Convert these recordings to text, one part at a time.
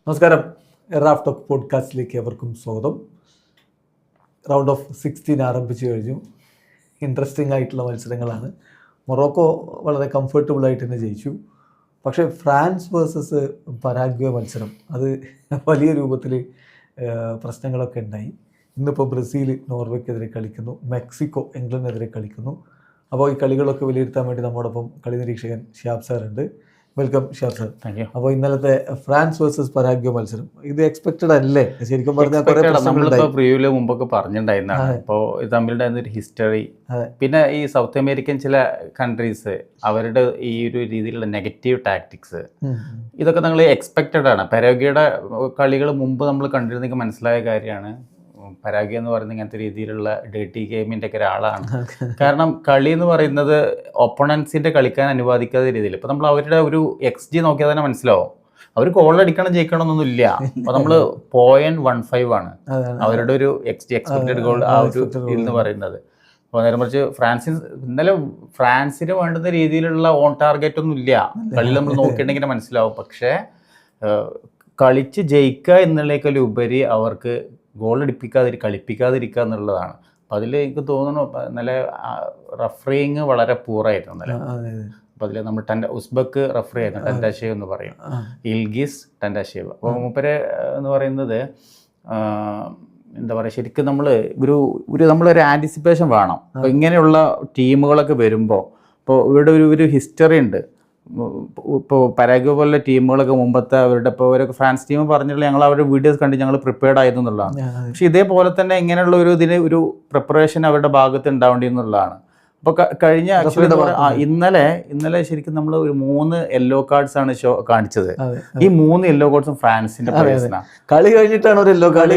നമസ്കാരം. Raf talk പോഡ്കാസ്റ്റിലേക്ക് അവർക്കും സ്വാഗതം. റൗണ്ട് ഓഫ് 16 ആരംഭിച്ചു കഴിഞ്ഞു. ഇൻട്രസ്റ്റിംഗ് ആയിട്ടുള്ള മത്സരങ്ങളാണ്. മൊറോക്കോ വളരെ കംഫർട്ടബിളായിട്ട് തന്നെ ജയിച്ചു. പക്ഷേ ഫ്രാൻസ് വേഴ്സസ് പരാഗ്വേ മത്സരം അത് വലിയ രൂപത്തിൽ പ്രശ്നങ്ങളൊക്കെ ഉണ്ടായി. ഇന്നിപ്പോൾ ബ്രസീൽ നോർവേക്കെതിരെ കളിക്കുന്നു, മെക്സിക്കോ ഇംഗ്ലണ്ടിനെതിരെ കളിക്കുന്നു. അപ്പോൾ ഈ കളികളൊക്കെ വിലയിരുത്താൻ വേണ്ടി നമ്മോടൊപ്പം കളി നിരീക്ഷകൻ ഷിയാബ് സാറുണ്ട്. Welcome Shiyab sir. Thank you. അപ്പോൾ ഇന്നലത്തെ ഫ്രാൻസ് വേഴ്സസ് പരാഗ്വേ മത്സരം ഇത് എക്സ്പെക്റ്റഡ് അല്ലേ? ശരിക്കും പറഞ്ഞാൽ നമ്മളിപ്പോൾ പ്രിവ്യൂല് മുമ്പൊക്കെ പറഞ്ഞിട്ടുണ്ടായിരുന്നതാണ്. ഇപ്പോൾ ഇത് തമ്മിലുണ്ടായിരുന്ന ഒരു ഹിസ്റ്ററി, പിന്നെ ഈ സൗത്ത് അമേരിക്കൻ ചില കൺട്രീസ് അവരുടെ ഈ ഒരു രീതിയിലുള്ള നെഗറ്റീവ് ടാക്ടിക്സ്, ഇതൊക്കെ നമ്മൾ എക്സ്പെക്റ്റഡ് ആണ്. പരാഗ്വേയുടെ കളികൾ മുമ്പ് നമ്മൾ കണ്ടിരുന്നെങ്കിൽ മനസ്സിലായ കാര്യമാണ്. പരാഗ്വേ എന്ന് പറയുന്നത് ഇങ്ങനത്തെ രീതിയിലുള്ള ഡേർട്ടി ഗെയിമിൻ്റെ ഒക്കെ ഒരാളാണ്. കാരണം കളി എന്ന് പറയുന്നത് ഒപ്പണൻസിൻ്റെ കളിക്കാൻ അനുവാദിക്കാത്ത രീതിയിൽ, ഇപ്പോൾ നമ്മൾ അവരുടെ ഒരു XG നോക്കിയാൽ തന്നെ മനസ്സിലാവും. അവർ ഗോൾ അടിക്കണം ജയിക്കണം എന്നൊന്നും ഇല്ല. അപ്പോൾ നമ്മൾ 0.15 ആണ് അവരുടെ ഒരു XG, എക്സ്പെക്റ്റഡ് ഗോൾ, ആ ഒരു എന്ന് പറയുന്നത്. അപ്പോൾ നേരെ മറിച്ച് ഇന്നലെ ഫ്രാൻസിന് വേണ്ടുന്ന രീതിയിലുള്ള ഓൺ ടാർഗറ്റ് ഒന്നും ഇല്ല. കളി നമ്മൾ നോക്കിയിട്ടുണ്ടെങ്കിൽ മനസ്സിലാവും. പക്ഷേ കളിച്ച് ജയിക്കുക എന്നുള്ളതിനേക്കാൾ ഉപരി അവർക്ക് ഗോൾ കളിപ്പിക്കാതിരിക്കുക എന്നുള്ളതാണ്. അപ്പോൾ അതിൽ എനിക്ക് തോന്നുന്നു നല്ല റഫറിങ് വളരെ പൂറായിരുന്നു ഇന്നലെ. അപ്പോൾ അതിൽ നമ്മൾ ഉസ്ബക്ക് റഫറി ആയിരുന്നു, ടെൻഡാഷേവ് എന്ന് പറയും, ഇൽഗിസ് ടെൻഡാഷേവ്. അപ്പോൾ മൂപ്പര് എന്ന് പറയുന്നത് എന്താ പറയുക, ശരിക്കും നമ്മളൊരു ആൻറ്റിസിപ്പേഷൻ വേണം. അപ്പോൾ ഇങ്ങനെയുള്ള ടീമുകളൊക്കെ വരുമ്പോൾ, ഇപ്പോൾ ഇവിടെ ഒരു ഹിസ്റ്ററി ഉണ്ട്. ഇപ്പോൾ പരാഗ്വേ പോലുള്ള ടീമുകളൊക്കെ മുമ്പത്തെ അവരുടെ, ഇപ്പോൾ അവരൊക്കെ ഫ്രാൻസ് ടീം പറഞ്ഞിട്ടുള്ള ഞങ്ങൾ അവരുടെ വീഡിയോസ് കണ്ട് ഞങ്ങൾ പ്രിപ്പയർഡ് ആയിരുന്നു എന്നുള്ളതാണ്. പക്ഷെ ഇതേപോലെ തന്നെ ഇങ്ങനെയുള്ള ഇതിന് പ്രപ്പറേഷൻ അവരുടെ ഭാഗത്ത് ഉണ്ടാവേണ്ടി എന്നുള്ളതാണ്. അപ്പോൾ കഴിഞ്ഞ ഇന്നലെ ശരിക്കും നമ്മൾ ഒരു 3 യെല്ലോ കാർഡ്സ് ആണ് കാണിച്ചത്. ഈ 3 യെല്ലോ കാർഡ്സും ഫ്രാൻസിന്റെ പ്ലേയേഴ്സിനാണ്. കളി കഴിഞ്ഞിട്ടാണ് ഒരു യെല്ലോ കാർഡ്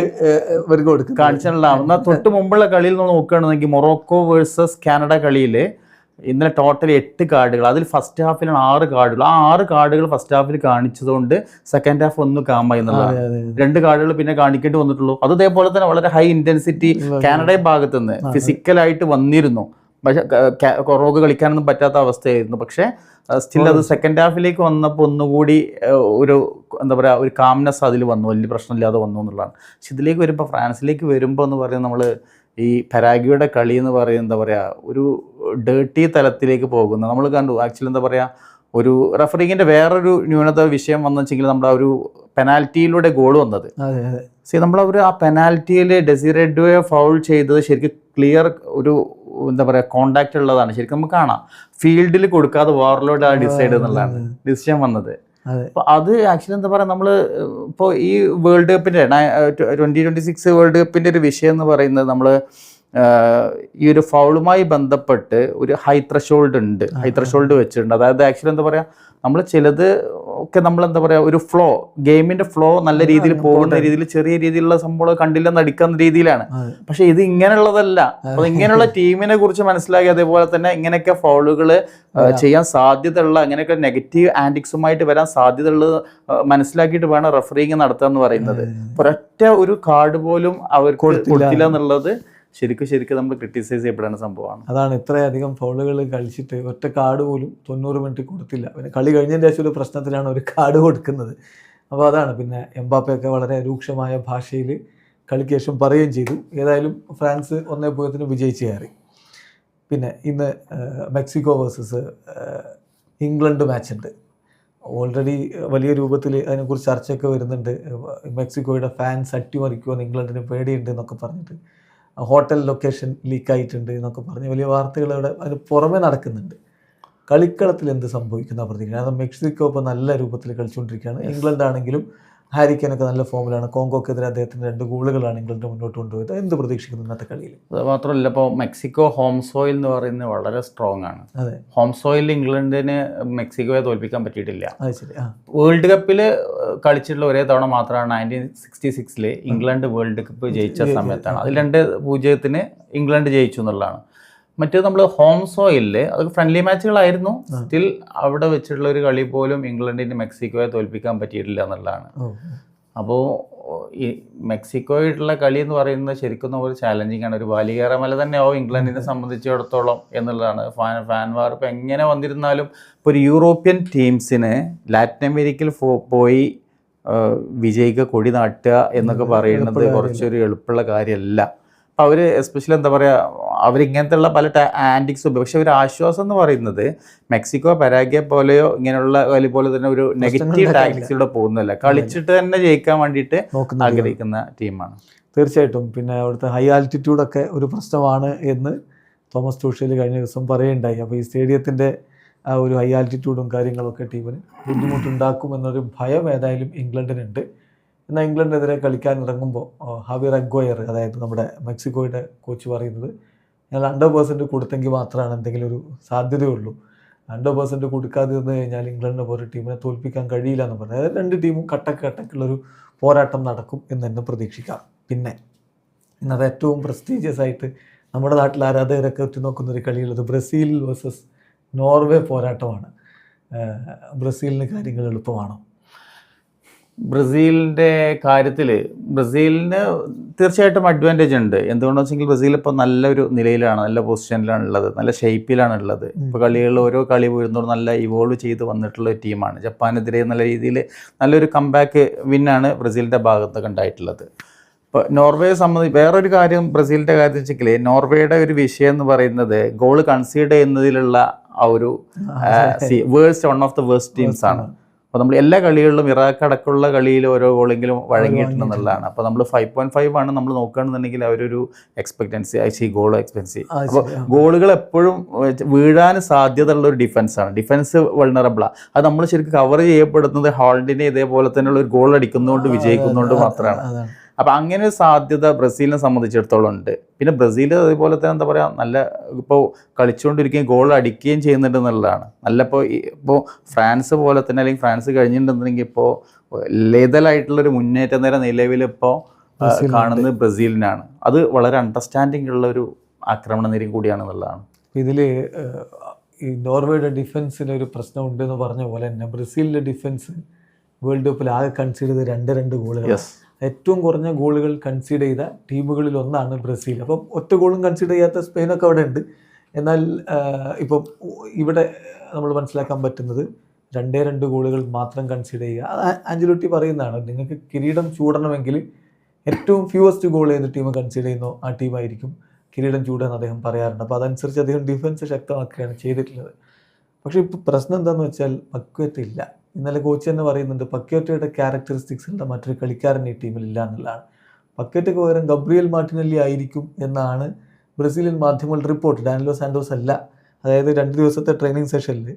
കാണിച്ചിട്ടുള്ള. എന്നാൽ തൊട്ട് മുമ്പുള്ള കളിയിൽ നിന്ന് നോക്കുകയാണെന്നെങ്കിൽ മൊറോക്കോ വേഴ്സസ് കാനഡ കളിയിൽ ഇന്നലെ ടോട്ടൽ 8 കാർഡുകൾ, അതിൽ ഫസ്റ്റ് ഹാഫിലാണ് 6 കാർഡുകൾ. ആ 6 കാർഡുകൾ ഫസ്റ്റ് ഹാഫിൽ കാണിച്ചതുകൊണ്ട് സെക്കൻഡ് ഹാഫ് ഒന്ന് കാമായി എന്നുള്ളതാണ്. 2 കാർഡുകൾ പിന്നെ കാണിക്കേണ്ടി വന്നിട്ടുള്ളൂ. അത് ഇതേപോലെ തന്നെ വളരെ ഹൈ ഇന്റൻസിറ്റി കാനഡയുടെ ഭാഗത്ത് നിന്ന് ഫിസിക്കലായിട്ട് വന്നിരുന്നു. പക്ഷെ റോഗ് കളിക്കാനൊന്നും പറ്റാത്ത അവസ്ഥയായിരുന്നു. പക്ഷേ സ്റ്റിൽ അത് സെക്കൻഡ് ഹാഫിലേക്ക് വന്നപ്പോൾ ഒന്നുകൂടി എന്താ പറയുക, ഒരു കാംനെസ് അതിൽ വന്നു, വലിയ പ്രശ്നമില്ലാതെ വന്നു എന്നുള്ളതാണ്. പക്ഷെ ഇതിലേക്ക് വരുമ്പോൾ, ഫ്രാൻസിലേക്ക് വരുമ്പോൾ എന്ന് പറയുന്നത്, നമ്മൾ ഈ പരാഗ്വേയുടെ കളി എന്ന് പറയുന്നത് എന്താ പറയുക, ഒരു ഡേർട്ടി തലത്തിലേക്ക് പോകുന്ന നമ്മൾ കണ്ടു. ആക്ച്വലി എന്താ പറയുക, ഒരു റഫറിങ്ങിൻ്റെ വേറൊരു ന്യൂനത വിഷയം വന്നു വെച്ചെങ്കിൽ നമ്മുടെ ഒരു പെനാൽറ്റിയിലൂടെ ഗോൾ വന്നത്. നമ്മളവർ ആ പെനാൽറ്റിയിൽ ഡെസിറേ ഡുവെ ഫൗൾ ചെയ്തത് ശരിക്കും ക്ലിയർ എന്താ പറയുക കോണ്ടാക്റ്റ് ഉള്ളതാണ്. ശരിക്കും നമുക്ക് കാണാം. ഫീൽഡിൽ കൊടുക്കാതെ വാർലോഡ് ആ ഡിസൈഡ് എന്നുള്ളതാണ് ഡിസിഷൻ വന്നത്. അപ്പോൾ അത് ആക്ച്വലി എന്താ പറയുക, നമ്മൾ ഇപ്പോൾ ഈ വേൾഡ് കപ്പിൻ്റെ 2026 വേൾഡ് കപ്പിൻ്റെ ഒരു വിഷയം എന്ന് പറയുന്നത്, നമ്മൾ ഈ ഒരു ഫൗളുമായി ബന്ധപ്പെട്ട് ഒരു ഹൈ ത്രഷോൾഡ് വെച്ചിട്ടുണ്ട്. അതായത് ആക്ച്വലി എന്താ പറയുക, നമ്മൾ ചിലത് ഒക്കെ നമ്മളെന്താ പറയുക, ഒരു ഗെയിമിൻ്റെ ഫ്ലോ നല്ല രീതിയിൽ പോകുന്ന രീതിയിൽ ചെറിയ രീതിയിലുള്ള സംഭവം കണ്ടില്ലെന്ന് അടിക്കുന്ന രീതിയിലാണ്. പക്ഷെ ഇത് ഇങ്ങനെയുള്ളതല്ല. അപ്പോൾ ഇങ്ങനെയുള്ള ടീമിനെ കുറിച്ച് മനസ്സിലാക്കി, അതേപോലെ തന്നെ ഇങ്ങനെയൊക്കെ ഫൗളുകൾ ചെയ്യാൻ സാധ്യതയുള്ള, അങ്ങനെയൊക്കെ നെഗറ്റീവ് ആൻറ്റിക്സുമായിട്ട് വരാൻ സാധ്യതയുള്ളത് മനസ്സിലാക്കിയിട്ട് വേണം റഫറിങ് നടത്തുക എന്ന് പറയുന്നത്. ഒരൊറ്റ ഒരു കാർഡ് പോലും അവർക്ക് കൊടുത്തില്ല എന്നുള്ളത് ശരിക്കും നമ്മൾ ക്രിട്ടിസൈസ് ചെയ്യപ്പെടുന്ന സംഭവമാണ്. അതാണ്, ഇത്രയധികം ഫൗളുകൾ കളിച്ചിട്ട് ഒറ്റ കാർഡ് പോലും 90 മിനിറ്റ് കൊടുത്തില്ല. പിന്നെ കളി കഴിഞ്ഞതിൻ്റെ ശേഷം ഒരു പ്രശ്നത്തിലാണ് ഒരു കാർഡ് കൊടുക്കുന്നത്. അപ്പോൾ അതാണ്. പിന്നെ എംബാപ്പയൊക്കെ വളരെ രൂക്ഷമായ ഭാഷയിൽ കളിക്ക് ശേഷം പറയുകയും ചെയ്തു. ഏതായാലും ഫ്രാൻസ് 1-0 വിജയിച്ച് കയറി. പിന്നെ ഇന്ന് മെക്സിക്കോ വേഴ്സസ് ഇംഗ്ലണ്ട് മാച്ചുണ്ട്. ഓൾറെഡി വലിയ രൂപത്തിൽ അതിനെക്കുറിച്ച് ചർച്ചയൊക്കെ വരുന്നുണ്ട്. മെക്സിക്കോയുടെ ഫാൻസ് അട്ടിമറിക്കുമെന്ന് ഇംഗ്ലണ്ടിന് പേടിയുണ്ട് എന്നൊക്കെ പറഞ്ഞിട്ട്, ഹോട്ടൽ ലൊക്കേഷൻ ലീക്കായിട്ടുണ്ട് എന്നൊക്കെ പറഞ്ഞ് വലിയ വാർത്തകൾ ഇവിടെ അതിന് പുറമെ നടക്കുന്നുണ്ട്. കളിക്കളത്തിൽ എന്ത് സംഭവിക്കുന്ന പ്രതീക്ഷ. കാരണം മെക്സിക്കോ ഇപ്പോൾ നല്ല രൂപത്തിൽ കളിച്ചുകൊണ്ടിരിക്കുകയാണ്. ഇംഗ്ലണ്ട് ആണെങ്കിലും ഹാരി കെയ്നൊക്കെ നല്ല ഫോമിലാണ്. കോങ്കോക്കെതിരെ അദ്ദേഹത്തിന് 2 ഗോളുകളാണ് ഇംഗ്ലണ്ട് മുന്നോട്ട് കൊണ്ടുപോയത്. എന്ത് പ്രതീക്ഷിക്കുന്നു ഇന്നത്തെ കളിയിൽ? അത് മാത്രമല്ല, ഇപ്പോൾ മെക്സിക്കോ ഹോം സോയിൽ എന്ന് പറയുന്നത് വളരെ സ്ട്രോങ് ആണ്. ഹോം സോയിൽ ഇംഗ്ലണ്ടിന് മെക്സിക്കോയെ തോൽപ്പിക്കാൻ പറ്റിയിട്ടില്ല. വേൾഡ് കപ്പിൽ കളിച്ചിട്ടുള്ള ഒരേ തവണ മാത്രമാണ് 1966 ഇംഗ്ലണ്ട് വേൾഡ് കപ്പ് ജയിച്ച സമയത്താണ്. അതിൽ 2-0 ഇംഗ്ലണ്ട് ജയിച്ചു എന്നുള്ളതാണ്. മറ്റേത് നമ്മൾ ഹോം സോയിലിൽ അത് ഫ്രണ്ട്ലി മാച്ചുകളായിരുന്നു. സ്റ്റിൽ അവിടെ വെച്ചിട്ടുള്ള ഒരു കളി പോലും ഇംഗ്ലണ്ടിന് മെക്സിക്കോയെ തോൽപ്പിക്കാൻ പറ്റിയിട്ടില്ല എന്നുള്ളതാണ്. അപ്പോൾ ഈ മെക്സിക്കോയായിട്ടുള്ള കളി എന്ന് പറയുന്നത് ശരിക്കും ഒരു ചാലഞ്ചിങ് ആണ്. ഒരു ബാലികേറമല തന്നെയാവും ഇംഗ്ലണ്ടിനെ സംബന്ധിച്ചിടത്തോളം എന്നുള്ളതാണ്. ഫാൻ വാർ ഇപ്പോൾ എങ്ങനെ വന്നിരുന്നാലും ഇപ്പോൾ ഒരു യൂറോപ്യൻ ടീംസിന് ലാറ്റിൻ അമേരിക്കയിൽ പോയി വിജയിക്കുക കൊടി നാട്ടുക എന്നൊക്കെ പറയുന്നത് കുറച്ചൊരു എളുപ്പമുള്ള കാര്യമല്ല. അപ്പോൾ അവർ എസ്പെഷ്യലി എന്താ പറയുക, അവരിങ്ങനത്തെ പല ആൻറ്റിക്സ് പക്ഷെ ഒരു ആശ്വാസം എന്ന് പറയുന്നത് മെക്സിക്കോ പരാഗ്വേ പോലെയോ ഇങ്ങനെയുള്ള കളി പോലെ തന്നെ ഒരു നെഗറ്റീവ് ടാക്ടിക്സിലൂടെ പോകുന്നില്ല, കളിച്ചിട്ട് തന്നെ ജയിക്കാൻ വേണ്ടിയിട്ട് ആഗ്രഹിക്കുന്ന ടീമാണ്. തീർച്ചയായിട്ടും. പിന്നെ അവിടുത്തെ ഹൈ ആൾട്ടിറ്റ്യൂഡൊക്കെ ഒരു പ്രശ്നമാണ് എന്ന് തോമസ് ടൂഷേൽ കഴിഞ്ഞ ദിവസം പറയുകയുണ്ടായി. അപ്പോൾ ഈ സ്റ്റേഡിയത്തിൻ്റെ ആ ഒരു ഹൈ ആൾട്ടിറ്റ്യൂഡും കാര്യങ്ങളൊക്കെ ടീമിന് ബുദ്ധിമുട്ടുണ്ടാക്കും എന്നൊരു ഭയം ഏതായാലും ഇംഗ്ലണ്ടിനുണ്ട്. എന്നാൽ ഇംഗ്ലണ്ടിനെതിരെ കളിക്കാൻ ഇറങ്ങുമ്പോൾ ഹാവിയർ അഗ്വയർ, അതായത് നമ്മുടെ മെക്സിക്കോയുടെ കോച്ച് പറയുന്നത്, ഞങ്ങൾ 100% കൊടുത്തെങ്കിൽ മാത്രമാണ് എന്തെങ്കിലും ഒരു സാധ്യതയുള്ളൂ, 100% കൊടുക്കാതെ നിന്ന് കഴിഞ്ഞാൽ ഇംഗ്ലണ്ടിനെ പോലെ ടീമിനെ തോൽപ്പിക്കാൻ കഴിയില്ല എന്ന് പറഞ്ഞത്. അതായത് രണ്ട് ടീമും കട്ടക്കുള്ളൊരു പോരാട്ടം നടക്കും എന്ന് തന്നെ പ്രതീക്ഷിക്കാം. പിന്നെ ഇന്നത് ഏറ്റവും പ്രസ്റ്റീജിയസ് ആയിട്ട് നമ്മുടെ നാട്ടിൽ ആരാധകരൊക്കെ ഉറ്റുനോക്കുന്നൊരു കളിയുള്ളത് ബ്രസീൽ വേഴ്സസ് നോർവേ പോരാട്ടമാണ്. ബ്രസീലിന് കാര്യങ്ങൾ എളുപ്പമാണോ? ബ്രസീലിൻ്റെ കാര്യത്തിൽ ബ്രസീലിന് തീർച്ചയായിട്ടും അഡ്വാൻറ്റേജ് ഉണ്ട്. എന്തുകൊണ്ടെന്ന് വെച്ചെങ്കിൽ ബ്രസീൽ ഇപ്പോൾ നല്ലൊരു നിലയിലാണ്, നല്ല പൊസിഷനിലാണ് ഉള്ളത്, നല്ല ഷേപ്പിലാണ് ഉള്ളത്. ഇപ്പോൾ കളികളിൽ ഓരോ കളി വീഴുന്നതോട് നല്ല ഇവോൾവ് ചെയ്ത് വന്നിട്ടുള്ള ഒരു ടീമാണ്. ജപ്പാനെതിരെ നല്ല രീതിയിൽ നല്ലൊരു കംബാക്ക് വിന്നാണ് ബ്രസീലിൻ്റെ ഭാഗത്തൊക്കെ ഉണ്ടായിട്ടുള്ളത്. ഇപ്പോൾ നോർവേയെ സംബന്ധിച്ച് വേറൊരു കാര്യം ബ്രസീലിൻ്റെ കാര്യത്തിൽ വെച്ചെങ്കിൽ നോർവേയുടെ ഒരു വിഷയം എന്ന് പറയുന്നത് ഗോൾ കൺസീഡ് ചെയ്യുന്നതിലുള്ള ആ ഒരു one of the worst teams ആണ്. അപ്പോൾ നമ്മൾ എല്ലാ കളികളിലും ഇറാഖ് അടക്കമുള്ള കളിയിൽ ഓരോ ഗോളെങ്കിലും വഴങ്ങിയിട്ടുണ്ടെന്നുള്ളതാണ്. അപ്പോൾ നമ്മൾ 5.5 ആണ് നമ്മൾ നോക്കുകയാണെന്നുണ്ടെങ്കിൽ അവരൊരു എക്സ്പെക്റ്റൻസി ഗോൾ എക്സ്പെൻസി. അപ്പോൾ ഗോളുകൾ എപ്പോഴും വീഴാൻ സാധ്യതയുള്ള ഒരു ഡിഫൻസാണ്, ഡിഫൻസ് വൾണറബിളാണ്. അത് നമ്മൾ ശരിക്കും കവർ ചെയ്യപ്പെടുന്നത് ഹോൾഡിനെ ഇതേപോലെ തന്നെയുള്ള ഒരു ഗോൾ അടിക്കുന്നതുകൊണ്ട് വിജയിക്കുന്നതുകൊണ്ട് മാത്രമാണ്. അപ്പം അങ്ങനെ ഒരു സാധ്യത ബ്രസീലിനെ സംബന്ധിച്ചിടത്തോളം ഉണ്ട്. പിന്നെ ബ്രസീൽ അതേപോലെ തന്നെ എന്താ പറയുക, നല്ല ഇപ്പോൾ കളിച്ചുകൊണ്ടിരിക്കുകയും ഗോൾ അടിക്കുകയും ചെയ്യുന്നുണ്ട് എന്നുള്ളതാണ്. നല്ല ഇപ്പോൾ ഫ്രാൻസ് പോലെ തന്നെ, അല്ലെങ്കിൽ ഫ്രാൻസ് കഴിഞ്ഞിട്ടുണ്ടെന്നുണ്ടെങ്കിൽ ഇപ്പോൾ ലേതലായിട്ടുള്ളൊരു മുന്നേറ്റം നേരെ നിലവിലിപ്പോൾ കാണുന്നത് ബ്രസീലിനാണ്. അത് വളരെ അണ്ടർസ്റ്റാൻഡിംഗ് ഉള്ള ഒരു ആക്രമണ നിരയും കൂടിയാണെന്നുള്ളതാണ്. ഇതിൽ ഈ നോർവേയുടെ ഡിഫൻസിന് ഒരു പ്രശ്നം ഉണ്ടെന്ന് പറഞ്ഞ പോലെ തന്നെ ബ്രസീലിൻ്റെ ഡിഫൻസ് വേൾഡ് കപ്പിൽ ആകെ കൺസീഡ് ചെയ്ത് 2 ഗോളുകൾ. ഏറ്റവും കുറഞ്ഞ ഗോളുകൾ കൺസീഡ് ചെയ്ത ടീമുകളിൽ ഒന്നാണ് ബ്രസീൽ. അപ്പം ഒറ്റ ഗോളും കൺസീഡ് ചെയ്യാത്ത സ്പെയിനൊക്കെ അവിടെ ഉണ്ട്. എന്നാൽ ഇപ്പം ഇവിടെ നമ്മൾ മനസ്സിലാക്കാൻ പറ്റുന്നത് 2 ഗോളുകൾ മാത്രം കൺസീഡ് ചെയ്യുക. അത് ആഞ്ചലോട്ടി പറയുന്നതാണ്, നിങ്ങൾക്ക് കിരീടം ചൂടണമെങ്കിൽ ഏറ്റവും ഫ്യൂവസ്റ്റ് ഗോൾ ഏത് ടീം കൺസീഡ് ചെയ്യുന്നോ ആ ടീമായിരിക്കും കിരീടം ചൂടാന്ന് അദ്ദേഹം പറയാറുണ്ട്. അപ്പോൾ അതനുസരിച്ച് അദ്ദേഹം ഡിഫൻസ് ശക്തമാക്കുകയാണ് ചെയ്തിട്ടുള്ളത്. പക്ഷേ ഇപ്പോൾ പ്രശ്നം എന്താണെന്ന് വെച്ചാൽ പക്വത ഇല്ല. ഇന്നലെ കോച്ച് തന്നെ പറയുന്നുണ്ട് പക്വറ്റയുടെ ക്യാരക്ടറിസ്റ്റിക്സുള്ള മറ്റൊരു കളിക്കാരൻ ഈ ടീമിലില്ല എന്നുള്ളതാണ്. പക്വറ്റയ്ക്ക് പകരം ഗബ്രിയൽ മാർട്ടിനെല്ലി ആയിരിക്കും എന്നാണ് ബ്രസീലിയൻ മാധ്യമങ്ങൾ റിപ്പോർട്ട്. ഡാനിലോ സാന്റോസ് അല്ല. അതായത് 2 ദിവസത്തെ ട്രെയിനിങ് സെഷനിൽ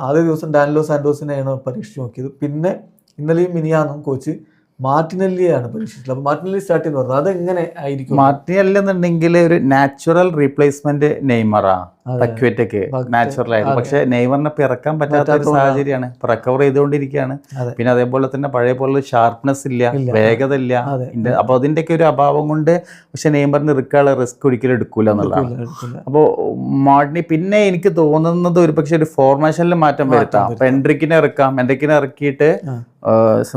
ആദ്യ ദിവസം ഡാനിലോ സാന്റോസിനെയാണ് പരീക്ഷിച്ച് നോക്കിയത്. പിന്നെ ഇന്നലെയും മിനിയാന്നും കോച്ച് മാർട്ടിനെല്ലിയാണ് പരീക്ഷിച്ചത്. അപ്പോൾ മാർട്ടിനെല്ലി സ്റ്റാർട്ട് ചെയ്യുന്ന പറഞ്ഞത് അതെങ്ങനെ ആയിരിക്കും? മാർട്ടിനെല്ലി എന്നുണ്ടെങ്കിൽ ഒരു നാച്ചുറൽ റീപ്ലേസ്മെന്റ് നെയ്മറാണ് പക്വറ്റയ്ക്ക് നാച്ചുറൽ ആയിരുന്നു. പക്ഷെ നെയ്മറിനെ ഇപ്പം ഇറക്കാൻ പറ്റാത്ത ഒരു സാഹചര്യമാണ്. ഇപ്പൊ റിക്കവർ ചെയ്തുകൊണ്ടിരിക്കുകയാണ്. പിന്നെ അതേപോലെ തന്നെ പഴയ പോലെ ഷാർപ്നെസ് ഇല്ല, വേഗത ഇല്ല. അപ്പോൾ അതിൻ്റെയൊക്കെ ഒരു അഭാവം കൊണ്ട് പക്ഷെ നെയ്മറിന് ഇറക്കാനുള്ള റിസ്ക് ഒരിക്കലും എടുക്കൂല എന്നുള്ളതാണ്. അപ്പോൾ മാർട്ടിനി പിന്നെ എനിക്ക് തോന്നുന്നത് ഒരു പക്ഷെ ഒരു ഫോർമേഷനിൽ മാറ്റം വരുത്താം. അപ്പൊ എൻട്രിക്കിനെ ഇറക്കിയിട്ട്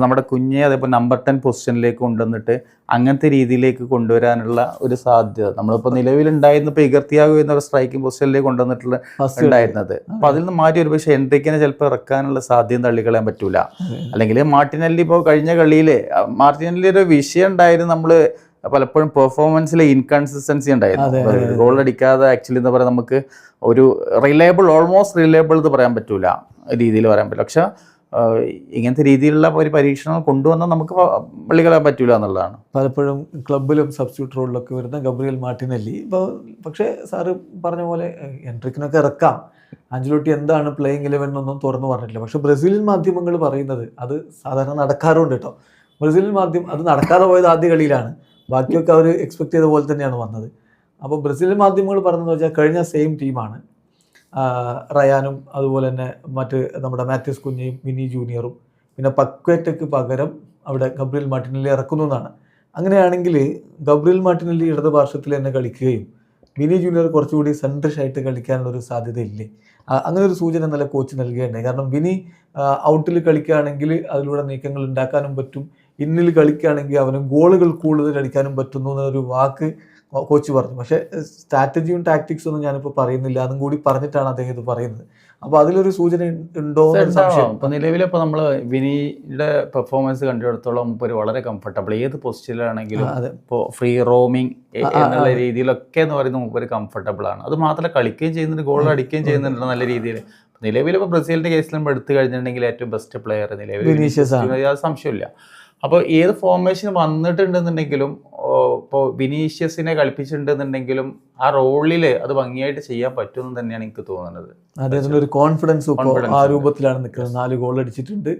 നമ്മുടെ കുഞ്ഞെ അതേപോലെ നമ്പർ 10 പൊസിഷനിലേക്ക് കൊണ്ടുവന്നിട്ട് അങ്ങനത്തെ രീതിയിലേക്ക് കൊണ്ടുവരാനുള്ള ഒരു സാധ്യത നമ്മളിപ്പോൾ നിലവിലുണ്ടായിരുന്നു. ഇപ്പോൾ ഇഗർത്തിയാഗോ എന്നൊരു സ്ട്രൈക്കിംഗ് പൊസിഷനിലേക്ക് കൊണ്ടുവന്നിട്ടുള്ള ഉണ്ടായിരുന്നത്. അപ്പോൾ അതിൽ നിന്ന് മാറ്റി ഒരു പക്ഷേ എൻട്രിക്കിനെ ചിലപ്പോൾ ഇറക്കാനുള്ള സാധ്യത തള്ളിക്കളയാൻ പറ്റൂല. അല്ലെങ്കിൽ മാർട്ടിനെല്ലി ഇപ്പോൾ കഴിഞ്ഞ കളിയിൽ മാർട്ടിനെല്ലി ഒരു വിഷയം ഉണ്ടായിരുന്നു. നമ്മൾ പലപ്പോഴും പെർഫോമൻസിലെ ഇൻകൺസിസ്റ്റൻസി ഉണ്ടായിരുന്നു. ഗോൾ അടിക്കാതെ ആക്ച്വലി എന്താ പറയുക, നമുക്ക് ഒരു ഓൾമോസ്റ്റ് റിലയബിൾ എന്ന് പറയാൻ പറ്റൂല, രീതിയിൽ പറയാൻ പറ്റില്ല. പക്ഷെ ഇങ്ങനത്തെ രീതിയിലുള്ള ഒരു പരീക്ഷണം കൊണ്ടുവന്നാൽ നമുക്ക് പള്ളികളാൻ പറ്റൂല എന്നുള്ളതാണ്. പലപ്പോഴും ക്ലബിലും സബ്സ്റ്റിറ്റ്യൂട്ട് റോളിലൊക്കെ വരുന്ന ഗബ്രിയൽ മാർട്ടിനെല്ലി. ഇപ്പോൾ പക്ഷേ സാറ് പറഞ്ഞ പോലെ എൻട്രിക്കിനൊക്കെ ഇറക്കാം. ആഞ്ചലോട്ടി എന്താണ് പ്ലേയിങ് 11 എന്നൊന്നും തുറന്നു പറഞ്ഞിട്ടില്ല. പക്ഷേ ബ്രസീലിയൻ മാധ്യമങ്ങൾ പറയുന്നത് അത് സാധാരണ നടക്കാറുണ്ട് കേട്ടോ. ബ്രസീലിയൻ മാധ്യമം അത് നടക്കാതെ പോയത് ആദ്യ കളിയിലാണ്. ബാക്കിയൊക്കെ അവർ എക്സ്പെക്ട് ചെയ്ത പോലെ തന്നെയാണ് വന്നത്. അപ്പോൾ ബ്രസീലിയൻ മാധ്യമങ്ങൾ പറഞ്ഞതെന്ന് വെച്ചാൽ കഴിഞ്ഞ സെയിം ടീമാണ് റയാനും അതുപോലെ തന്നെ മറ്റ് നമ്മുടെ മാത്യൂസ് കുഞ്ഞയും വിനി ജൂനിയറും പിന്നെ പക്വറ്റയ്ക്ക് പകരം അവിടെ ഗബ്രിയൽ മാർട്ടിനെല്ലി ഇറക്കുന്നു എന്നാണ്. അങ്ങനെയാണെങ്കിൽ ഗബ്രിയൽ മാർട്ടിനെല്ലി ഇടത് പാർശ്വത്തിൽ തന്നെ കളിക്കുകയും വിനി ജൂനിയർ കുറച്ചുകൂടി സെൻട്രിഷായിട്ട് കളിക്കാനുള്ളൊരു സാധ്യതയില്ലേ? അങ്ങനെ ഒരു സൂചന നല്ല കോച്ച് നൽകുകയുണ്ടായി. കാരണം വിനി ഔട്ടിൽ കളിക്കുകയാണെങ്കിൽ അതിലൂടെ നീക്കങ്ങൾ ഉണ്ടാക്കാനും പറ്റും. ഇന്നിൽ കളിക്കുകയാണെങ്കിൽ അവന് ഗോളുകൾ കൂടുതൽ അടിക്കാനും പറ്റുന്നു എന്നൊരു വാക്ക് കോച്ച് പറഞ്ഞു. പക്ഷേ സ്ട്രാറ്റജിയും ടാക്ടിക്സും ഒന്നും ഞാനിപ്പോൾ പറയുന്നില്ല, അതും കൂടി പറഞ്ഞിട്ടാണ് അദ്ദേഹം ഇത് പറയുന്നത്. അപ്പോൾ അതിലൊരു സൂചന ഉണ്ടോ എന്നൊരു സംശയം. ഇപ്പൊ നിലവിലിപ്പോൾ നമ്മൾ വിനിയുടെ പെർഫോമൻസ് കണ്ടിടത്തോളം ഒരു വളരെ കംഫർട്ടബിൾ, ഏത് പൊസിഷനിലാണെങ്കിലും ഇപ്പോൾ ഫ്രീ റോമിങ് എന്നുള്ള രീതിയിലൊക്കെ എന്ന് പറയുന്നത് മുമ്പ് ഒരു കംഫർട്ടബിൾ ആണ്. അത് മാത്രമല്ല കളിക്കുകയും ചെയ്യുന്നുണ്ട്, ഗോൾ അടിക്കുകയും ചെയ്യുന്നുണ്ട് നല്ല രീതിയിൽ. നിലവിലിപ്പോൾ ബ്രസീലിന്റെ കേസിൽ നമ്മൾ എടുത്തു കഴിഞ്ഞിട്ടുണ്ടെങ്കിൽ ഏറ്റവും ബെസ്റ്റ് പ്ലെയർ നിലവിൽ വിനീഷ്യസ് ആണ്, അത് സംശയമില്ല. അപ്പോൾ ഏത് ഫോർമേഷൻ വന്നിട്ടുണ്ടെന്നുണ്ടെങ്കിലും ഇപ്പോൾ വിനീഷ്യസിനെ കളിപ്പിച്ചിട്ടുണ്ടെന്നുണ്ടെങ്കിലും ആ റോളിൽ അത് ഭംഗിയായിട്ട് ചെയ്യാൻ പറ്റുമെന്ന് തന്നെയാണ് എനിക്ക് തോന്നുന്നത്. അദ്ദേഹത്തിൻ്റെ ഒരു കോൺഫിഡൻസ് ഇപ്പോൾ ആ രൂപത്തിലാണ് നിൽക്കുന്നത്. 4 ഗോൾ അടിച്ചിട്ടുണ്ട്,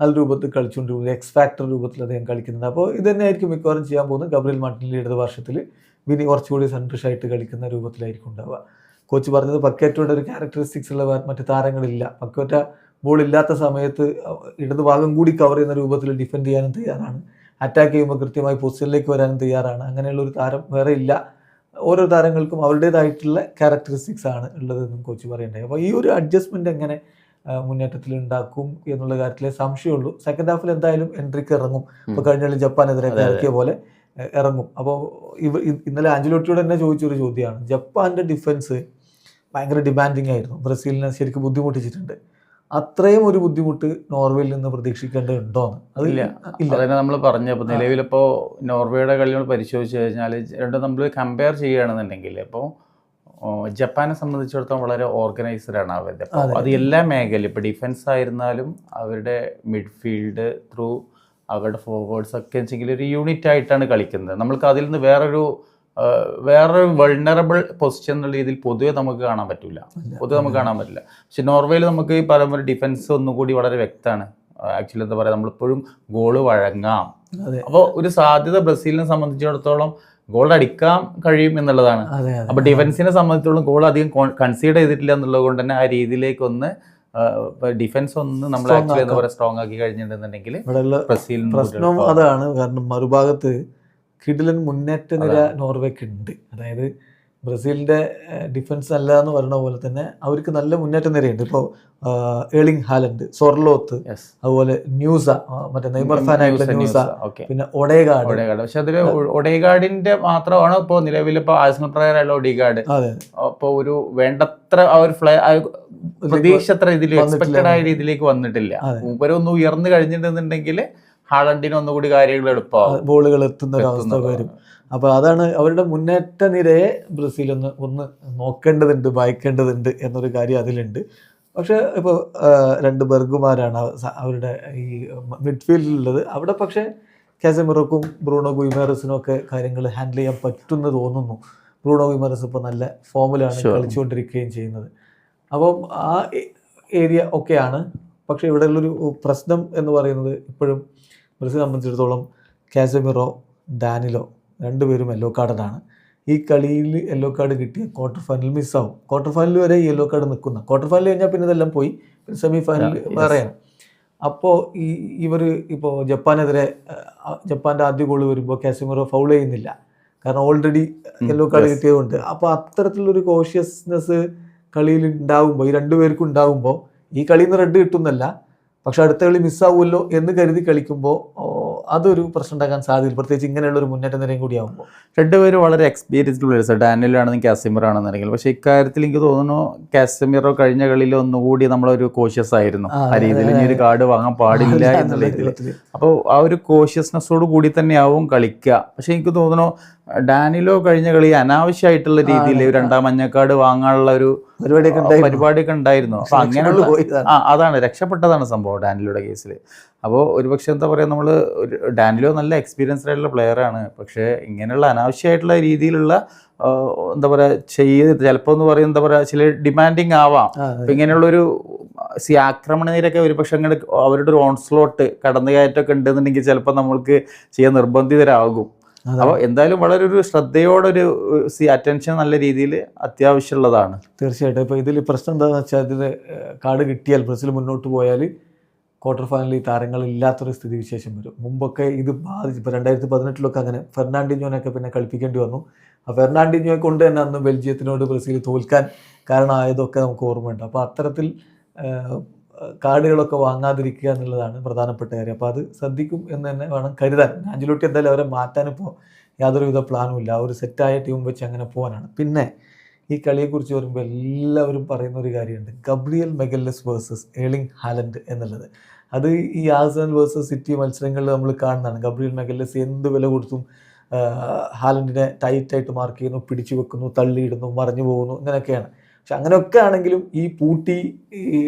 നല്ല രൂപത്തിൽ കളിച്ചുകൊണ്ടിരിക്കുന്നത്, എക്സ് ഫാക്ടർ രൂപത്തിൽ അദ്ദേഹം കളിക്കുന്നുണ്ട്. അപ്പോൾ ഇത് തന്നെയായിരിക്കും മിക്കവാറും ചെയ്യാൻ പോകുന്നത്. ഗബ്രിയേൽ മാർട്ടിനെല്ലി ഇടത് വർഷത്തിൽ വിനി കുറച്ചുകൂടി സെൻട്രിഷായിട്ട് കളിക്കുന്ന രൂപത്തിലായിരിക്കും ഉണ്ടാവുക. കോച്ച് പറഞ്ഞത് പക്കേറ്റോയുടെ ഒരു ക്യാരക്ടറിസ്റ്റിക്സ് ഉള്ള മറ്റ് താരങ്ങളില്ല. പക്കേറ്റ ബോൾ ഇല്ലാത്ത സമയത്ത് ഇടത് ഭാഗം കൂടി കവർ ചെയ്യുന്ന രൂപത്തിൽ ഡിഫെൻഡ് ചെയ്യാനും തയ്യാറാണ്, അറ്റാക്ക് ചെയ്യുമ്പോൾ കൃത്യമായി പൊസിഷനിലേക്ക് വരാനും തയ്യാറാണ്. അങ്ങനെയുള്ള ഒരു താരം വേറെ ഇല്ല. ഓരോ താരങ്ങൾക്കും അവരുടേതായിട്ടുള്ള ക്യാരക്ടറിസ്റ്റിക്സ് ആണ് ഉള്ളതെന്നും കോച്ച് പറയണ്ടായി. അപ്പോൾ ഈ ഒരു അഡ്ജസ്റ്റ്മെൻറ്റ് എങ്ങനെ മുന്നേറ്റത്തിൽ ഉണ്ടാക്കും എന്നുള്ള കാര്യത്തിലെ സംശയമുള്ളൂ. സെക്കൻഡ് ഹാഫിൽ എന്തായാലും എൻട്രിക്ക് ഇറങ്ങും. ഇപ്പോൾ കഴിഞ്ഞ കളി ജപ്പാനെതിരെ ഇറക്കിയ പോലെ ഇറങ്ങും. അപ്പോൾ ഇന്നലെ ആഞ്ചലോട്ടിയോട് തന്നെ ചോദിച്ചൊരു ചോദ്യമാണ്, ജപ്പാൻ്റെ ഡിഫൻസ് ഭയങ്കര ഡിമാൻഡിങ് ആയിരുന്നു, ബ്രസീലിനെ ശരിക്കും ബുദ്ധിമുട്ടിച്ചിട്ടുണ്ട്. അത്രയും ഒരു ബുദ്ധിമുട്ട് നോർവേയിൽ നിന്ന് പ്രതീക്ഷിക്കേണ്ടതുണ്ടോന്ന്? അതില്ല. അതന്നെ നമ്മൾ പറഞ്ഞപ്പോൾ നിലവിലിപ്പോൾ നോർവേയുടെ കളികൾ പരിശോധിച്ച് കഴിഞ്ഞാൽ രണ്ടും നമ്മൾ കമ്പയർ ചെയ്യുകയാണെന്നുണ്ടെങ്കിൽ ഇപ്പോൾ ജപ്പാനെ സംബന്ധിച്ചിടത്തോളം വളരെ ഓർഗനൈസ്ഡ് ആണ് അവരുടെ. അത് എല്ലാ മേഖലയും ഇപ്പോൾ ഡിഫൻസ് ആയിരുന്നാലും അവരുടെ മിഡ്ഫീൽഡ് ത്രൂ അവരുടെ ഫോർവേഡ്സ് ഒക്കെ വെച്ചെങ്കിൽ ഒരു യൂണിറ്റ് ആയിട്ടാണ് കളിക്കുന്നത്. നമ്മൾക്ക് അതിൽ നിന്ന് വേറൊരു വൾണറബിൾ പൊസിഷൻ എന്നുള്ള രീതിയിൽ പൊതുവെ നമുക്ക് കാണാൻ പറ്റില്ല. പക്ഷെ നോർവേയിൽ നമുക്ക് ഈ പറയുമ്പോൾ ഡിഫൻസ് ഒന്നുകൂടി വളരെ വ്യക്തമാണ്. ആക്ച്വലി എന്താ പറയുക, നമ്മളിപ്പോഴും ഗോള് വഴങ്ങാം. അപ്പോൾ ഒരു സാധ്യത ബ്രസീലിനെ സംബന്ധിച്ചിടത്തോളം ഗോൾ അടിക്കാൻ കഴിയും എന്നുള്ളതാണ്. അപ്പോൾ ഡിഫൻസിനെ സംബന്ധിച്ചിടത്തോളം ഗോൾ അധികം കൺസീഡ് ചെയ്തിട്ടില്ല എന്നുള്ളത് കൊണ്ട് തന്നെ ആ രീതിയിലേക്കൊന്ന് ഡിഫൻസ് ഒന്ന് നമ്മൾ ആക്ച്വലി എന്താ പറയുക സ്ട്രോങ് ആക്കി കഴിഞ്ഞിട്ടുണ്ടെന്നുണ്ടെങ്കിൽ ബ്രസീലിന് പ്രശ്നം അതാണ്. കാരണം മറുഭാഗത്ത് കിടിലൻ മുന്നേറ്റ നിര നോർവേക്ക് ഉണ്ട്. അതായത് ബ്രസീലിൻ്റെ ഡിഫൻസ് അല്ല എന്ന് പറയുന്ന പോലെ തന്നെ അവർക്ക് നല്ല മുന്നേറ്റ നിരയുണ്ട്. ഇപ്പോൾ ഏർലിംഗ് ഹാലൻഡ്, സൊർലോത്ത്, അതുപോലെ ന്യൂസ, മറ്റേ നെയ്മർ ഫാനായിട്ടുള്ള ന്യൂസ, പിന്നെ ഒഡേഗാർഡ്. പക്ഷെ അതിൽ ഒഡേഗാർഡിന്റെ മാത്രമാണ് ഇപ്പോൾ നിലവിൽ ഇപ്പോൾ ആഴ്സണൽ പ്ലെയർ ആയുള്ള ഒഡേഗാർഡ് അപ്പോൾ ഒരു വേണ്ടത്ര ആ ഒരു പ്രതീക്ഷത്ര ഇതിൽ എക്സ്പെക്റ്റഡ് ആയ രീതിയിലേക്ക് വന്നിട്ടില്ല. മൂപ്പരൊന്ന് ഉയർന്നു കഴിഞ്ഞിട്ടുണ്ടെന്നുണ്ടെങ്കിൽ ഹാളണ്ടിന് ഒന്നുകൂടി കാര്യങ്ങൾ എളുപ്പമാവും, ബോളുകൾ എത്തുന്ന ഒരു അവസ്ഥ വരും. അപ്പോൾ അതാണ് അവരുടെ മുന്നേറ്റ നിരയെ ബ്രസീൽ ഒന്ന് നോക്കേണ്ടതുണ്ട്, വായിക്കേണ്ടതുണ്ട് എന്നൊരു കാര്യം അതിലുണ്ട്. പക്ഷേ ഇപ്പോൾ 2 ബെർഗുമാരാണ് അവരുടെ ഈ മിഡ്ഫീൽഡിലുള്ളത്. അവിടെ പക്ഷേ കാസമിറോക്കും ബ്രൂണോ ഗുയിമേറസിനും ഒക്കെ കാര്യങ്ങൾ ഹാൻഡിൽ ചെയ്യാൻ പറ്റുമെന്ന് തോന്നുന്നു. ബ്രൂണോ ഗുയിമേറസ് ഇപ്പോൾ നല്ല ഫോമിലാണ് കളിച്ചുകൊണ്ടിരിക്കുകയും ചെയ്യുന്നത്. അപ്പം ആ ഏരിയ ഒക്കെയാണ്. പക്ഷേ ഇവിടെയുള്ളൊരു പ്രശ്നം എന്ന് പറയുന്നത് ഇപ്പോഴും ബ്രസീൽ സംബന്ധിച്ചിടത്തോളം കാസമിറോ, ഡാനിലോ രണ്ടുപേരും യെല്ലോ കാർഡാണ്. ഈ കളിയിൽ യെല്ലോ കാർഡ് കിട്ടിയ ക്വാർട്ടർ ഫൈനൽ മിസ്സാവും. ക്വാർട്ടർ ഫൈനൽ വരെ യെല്ലോ കാർഡ് നിൽക്കുന്ന, ക്വാർട്ടർ ഫൈനൽ കഴിഞ്ഞാൽ പിന്നെ ഇതെല്ലാം പോയി, പിന്നെ സെമി ഫൈനൽ വേറെയാണ്. അപ്പോൾ ഇവർ ഇപ്പോൾ ജപ്പാൻ്റെ ആദ്യ ഗോൾ വരുമ്പോൾ കാസമിറോ ഫൗൾ ചെയ്യുന്നില്ല, കാരണം ഓൾറെഡി യെല്ലോ കാർഡ് കിട്ടിയതുകൊണ്ട്. അപ്പോൾ അത്തരത്തിലുള്ളൊരു കോഷ്യസ്നെസ് കളിയിൽ ഉണ്ടാകുമ്പോൾ, ഈ 2 പേർക്കും ഉണ്ടാകുമ്പോൾ ഈ കളിയിൽ നിന്ന് റെഡ് കിട്ടുന്നല്ല, പക്ഷെ അടുത്ത കളി മിസ്സാവുമല്ലോ എന്ന് കരുതി കളിക്കുമ്പോൾ അതൊരു പ്രശ്നം ഉണ്ടാക്കാൻ സാധ്യത, പ്രത്യേകിച്ച് ഇങ്ങനെയുള്ളൊരു മുന്നേറ്റ നിരയും കൂടി ആകുമ്പോൾ. 2 പേര് വളരെ എക്സ്പീരിയൻസ്ഡ് പ്ലേയേഴ്സ്, ഡാനിയൽ ആണെങ്കിലും കാസമിറോ ആണെന്നുണ്ടെങ്കിൽ. പക്ഷേ ഇക്കാര്യത്തിൽ എനിക്ക് തോന്നുന്നു കാസമിറോ കഴിഞ്ഞ കളിയിൽ ഒന്നുകൂടി നമ്മളൊരു കോഷ്യസ് ആയിരുന്നു. ആ രീതിയിൽ ഇനി ഒരു കാർഡ് വാങ്ങാൻ പാടില്ല എന്നുള്ള രീതിയിൽ. അപ്പോൾ ആ ഒരു കോഷ്യസ്നെസ്സോട് കൂടി തന്നെയാവും കളിക്കുക. പക്ഷെ എനിക്ക് തോന്നുന്നു ഡാനിലോ കഴിഞ്ഞ കളി അനാവശ്യമായിട്ടുള്ള രീതിയിൽ 2ാം മഞ്ഞക്കാർഡ് വാങ്ങാനുള്ള ഒരു പരിപാടിയൊക്കെ ഉണ്ടായിരുന്നു. അപ്പൊ അങ്ങനെയുള്ള അതാണ് രക്ഷപ്പെട്ടതാണ് സംഭവം ഡാനിലോയുടെ കേസിൽ. അപ്പോൾ ഒരുപക്ഷെ എന്താ പറയുക, നമ്മൾ ഡാനിലോ നല്ല എക്സ്പീരിയൻസ്ഡ് ആയിട്ടുള്ള പ്ലെയറാണ്. പക്ഷേ ഇങ്ങനെയുള്ള അനാവശ്യമായിട്ടുള്ള രീതിയിലുള്ള എന്താ പറയുക ചിലപ്പോൾ എന്ന് പറയുന്നത് എന്താ പറയുക ചില ഡിമാൻഡിങ് ആവാം. അപ്പം ഇങ്ങനെയുള്ളൊരു ആക്രമണ നിരയൊക്കെ ഒരുപക്ഷെ അങ്ങനെ അവരുടെ ഒരു ഓൺസ്ലോട്ട് കടന്നുകയറ്റമൊക്കെ ഉണ്ടെന്നുണ്ടെങ്കിൽ ചിലപ്പോൾ നമ്മൾക്ക് ചെയ്യാൻ നിർബന്ധിതരാകും. അപ്പോൾ എന്തായാലും വളരെ ഒരു ശ്രദ്ധയോടൊരു അറ്റൻഷൻ നല്ല രീതിയിൽ അത്യാവശ്യമുള്ളതാണ്. തീർച്ചയായിട്ടും. ഇപ്പോൾ ഇതിൽ പ്രശ്നം എന്താണെന്ന് വെച്ചാൽ, ഇതിൽ കാർഡ് കിട്ടിയാൽ ബ്രസീൽ മുന്നോട്ട് പോയാൽ ക്വാർട്ടർ ഫൈനലിൽ താരങ്ങളില്ലാത്തൊരു സ്ഥിതിവിശേഷം വരും. മുമ്പൊക്കെ ഇത് ബാധിച്ചു. ഇപ്പോൾ 2018 അങ്ങനെ ഫെർണാണ്ടിഞ്ഞോനൊക്കെ പിന്നെ കളിപ്പിക്കേണ്ടി വന്നു. ആ ഫെർണാണ്ടിഞ്ഞോയെ കൊണ്ട് തന്നെ അന്ന് ബെൽജിയത്തിനോട് ബ്രസീൽ തോൽക്കാൻ കാരണമായതൊക്കെ നമുക്ക് ഓർമ്മയുണ്ട്. അപ്പോൾ അത്തരത്തിൽ കാർഡുകളൊക്കെ വാങ്ങാതിരിക്കുക എന്നുള്ളതാണ് പ്രധാനപ്പെട്ട കാര്യം. അപ്പോൾ അത് ശ്രദ്ധിക്കും എന്ന് തന്നെ വേണം കരുതാൻ. ആഞ്ചലോട്ടി എന്തായാലും അവരെ മാറ്റാനിപ്പോൾ യാതൊരുവിധ പ്ലാനും ഇല്ല. ഒരു സെറ്റായ ടീം വെച്ച് അങ്ങനെ പോകാനാണ്. പിന്നെ ഈ കളിയെക്കുറിച്ച് പറയുമ്പോൾ എല്ലാവരും പറയുന്ന ഒരു കാര്യമുണ്ട്, Gabriel Magalhães versus Erling Haaland എന്നുള്ളത്. അത് ഈ ആഴ്സണൽ വേഴ്സസ് സിറ്റി മത്സരങ്ങളിൽ നമ്മൾ കാണുന്നതാണ്. ഗബ്രിയൽ മെഗല്ലസ് എന്ത് വില കൊടുത്തും ഹാലൻഡിനെ ടൈറ്റായിട്ട് മാർക്ക് ചെയ്യുന്നു, പിടിച്ചു വെക്കുന്നു, തള്ളിയിടുന്നു, മറിഞ്ഞു പോകുന്നു, ഇങ്ങനെയൊക്കെയാണ്. പക്ഷെ അങ്ങനെയൊക്കെ ആണെങ്കിലും ഈ പൂട്ടി, ഈ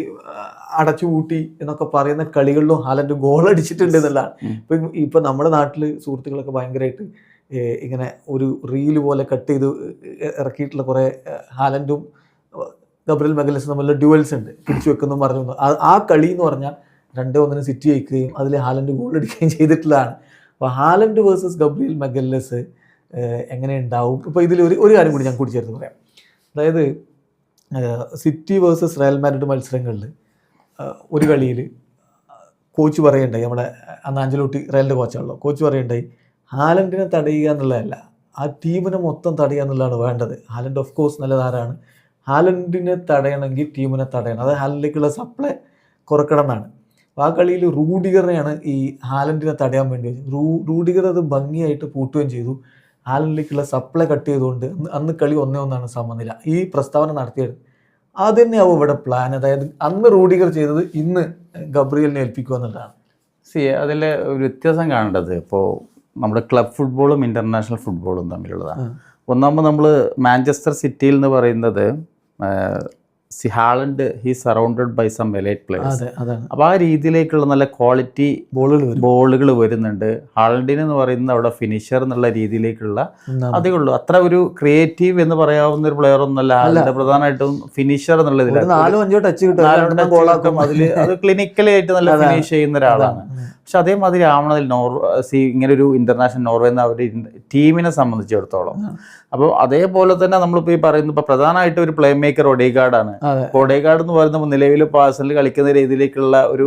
അടച്ചു പൂട്ടി എന്നൊക്കെ പറയുന്ന കളികളിലും ഹാലൻഡ് ഗോൾ അടിച്ചിട്ടുണ്ട് എന്നുള്ളതാണ്. ഇപ്പം നമ്മുടെ നാട്ടിൽ സുഹൃത്തുക്കളൊക്കെ ഭയങ്കരമായിട്ട് ഇങ്ങനെ ഒരു റീല് പോലെ കട്ട് ചെയ്ത് ഇറക്കിയിട്ടുള്ള കുറേ ഹാലൻഡും ഗബ്രിയൽ മെഗല്ലസും തമ്മിലുള്ള ഡ്യുവൽസ് ഉണ്ട്, പിടിച്ചു വെക്കുന്നു, മറിഞ്ഞു. ആ കളി എന്ന് പറഞ്ഞാൽ 2-1 സിറ്റി ജയിക്കുകയും അതിൽ ഹാലൻഡ് ഗോൾ അടിക്കുകയും ചെയ്തിട്ടുള്ളതാണ്. അപ്പോൾ ഹാലൻഡ് വേഴ്സസ് ഗബ്രിയൽ മെഗല്ലസ് എങ്ങനെ ഉണ്ടാവും? ഇപ്പോൾ ഇതിൽ ഒരു കാര്യം കൂടി ഞാൻ കൂടിച്ചേർത്ത് പറയാം. അതായത് സിറ്റി വേഴ്സസ് റയൽ മാഡ്രിഡ് മത്സരങ്ങളിൽ ഒരു കളിയിൽ കോച്ച് പറയുണ്ടായി, നമ്മുടെ അന്ന് ആഞ്ചലോട്ടി റയലിൻ്റെ കോച്ചാണല്ലോ, കോച്ച് പറയുണ്ടായി ഹാലൻഡിനെ തടയുക എന്നുള്ളതല്ല, ആ ടീമിനെ മൊത്തം തടയുക എന്നുള്ളതാണ് വേണ്ടത്. ഹാലൻഡ് ഓഫ് കോഴ്സ് നല്ല താരമാണ്, ഹാലൻഡിനെ തടയണമെങ്കിൽ ടീമിനെ തടയണം, അത് ഹാലൻഡിലേക്കുള്ള സപ്ലൈ കുറക്കണം എന്നാണ്. അപ്പോൾ ആ കളിയിൽ റൂഡിഗറിനെയാണ് ഈ ഹാലൻഡിനെ തടയാൻ വേണ്ടി വെച്ചത്. റൂഡിഗർ അത് ഭംഗിയായിട്ട് പൂട്ടുകയും ചെയ്തു. ഹാലൻഡിലേക്കുള്ള സപ്ലൈ കട്ട് ചെയ്തുകൊണ്ട് അന്ന് കളി 1-1 സമനില. ഈ പ്രസ്താവന നടത്തിയത് അത് തന്നെയാവും ഇവിടെ പ്ലാൻ. അതായത് അന്ന് റൂഡിഗർ ചെയ്തത് ഇന്ന് ഗബ്രിയലിനെ ഏൽപ്പിക്കുക എന്നുള്ളതാണ്. അതിൽ ഒരു വ്യത്യാസം കാണേണ്ടത് ഇപ്പോൾ നമ്മുടെ ക്ലബ് ഫുട്ബോളും ഇൻ്റർനാഷണൽ ഫുട്ബോളും തമ്മിലുള്ളതാണ്. ഒന്നാമത് നമ്മൾ മാഞ്ചസ്റ്റർ സിറ്റിയിൽ എന്ന് പറയുന്നത് Haaland he surrounded by some elite players. അപ്പോൾ ആ രീതിയിലേക്കുള്ള നല്ല ക്വാളിറ്റി ബോളുകൾ വരുന്നുണ്ട്. ഹാലൻഡിന് എന്ന് പറയുന്നത് അവിടെ ഫിനിഷർ എന്നുള്ള രീതിയിലേക്കുള്ള അതേ ഉള്ളൂ. അത്ര ഒരു ക്രിയേറ്റീവ് എന്ന് പറയാവുന്ന ഒരു പ്ലെയർ ഒന്നല്ല ഹാലൻഡ്. പ്രധാനമായിട്ടും ഫിനിഷർ എന്നുള്ള അതിൽ അത് ക്ലിനിക്കലായിട്ട് നല്ല ഫിനിഷ് ചെയ്യുന്ന ഒരാളാണ്. പക്ഷെ അതേമാതിരി ആവണതിൽ ഇങ്ങനെ ഒരു ഇന്റർനാഷണൽ നോർവേ എന്ന ഒരു ടീമിനെ സംബന്ധിച്ചിടത്തോളം. അപ്പോൾ അതേപോലെ തന്നെ നമ്മളിപ്പോൾ ഈ പറയുന്നത് ഇപ്പോൾ പ്രധാനമായിട്ട് ഒരു പ്ലേ മേക്കർ ഒഡേഗാർഡാണ്. ഒഡേഗാർഡ് എന്ന് പറയുമ്പോൾ നിലവിൽ പാഴ്സണൽ കളിക്കുന്ന രീതിയിലേക്കുള്ള ഒരു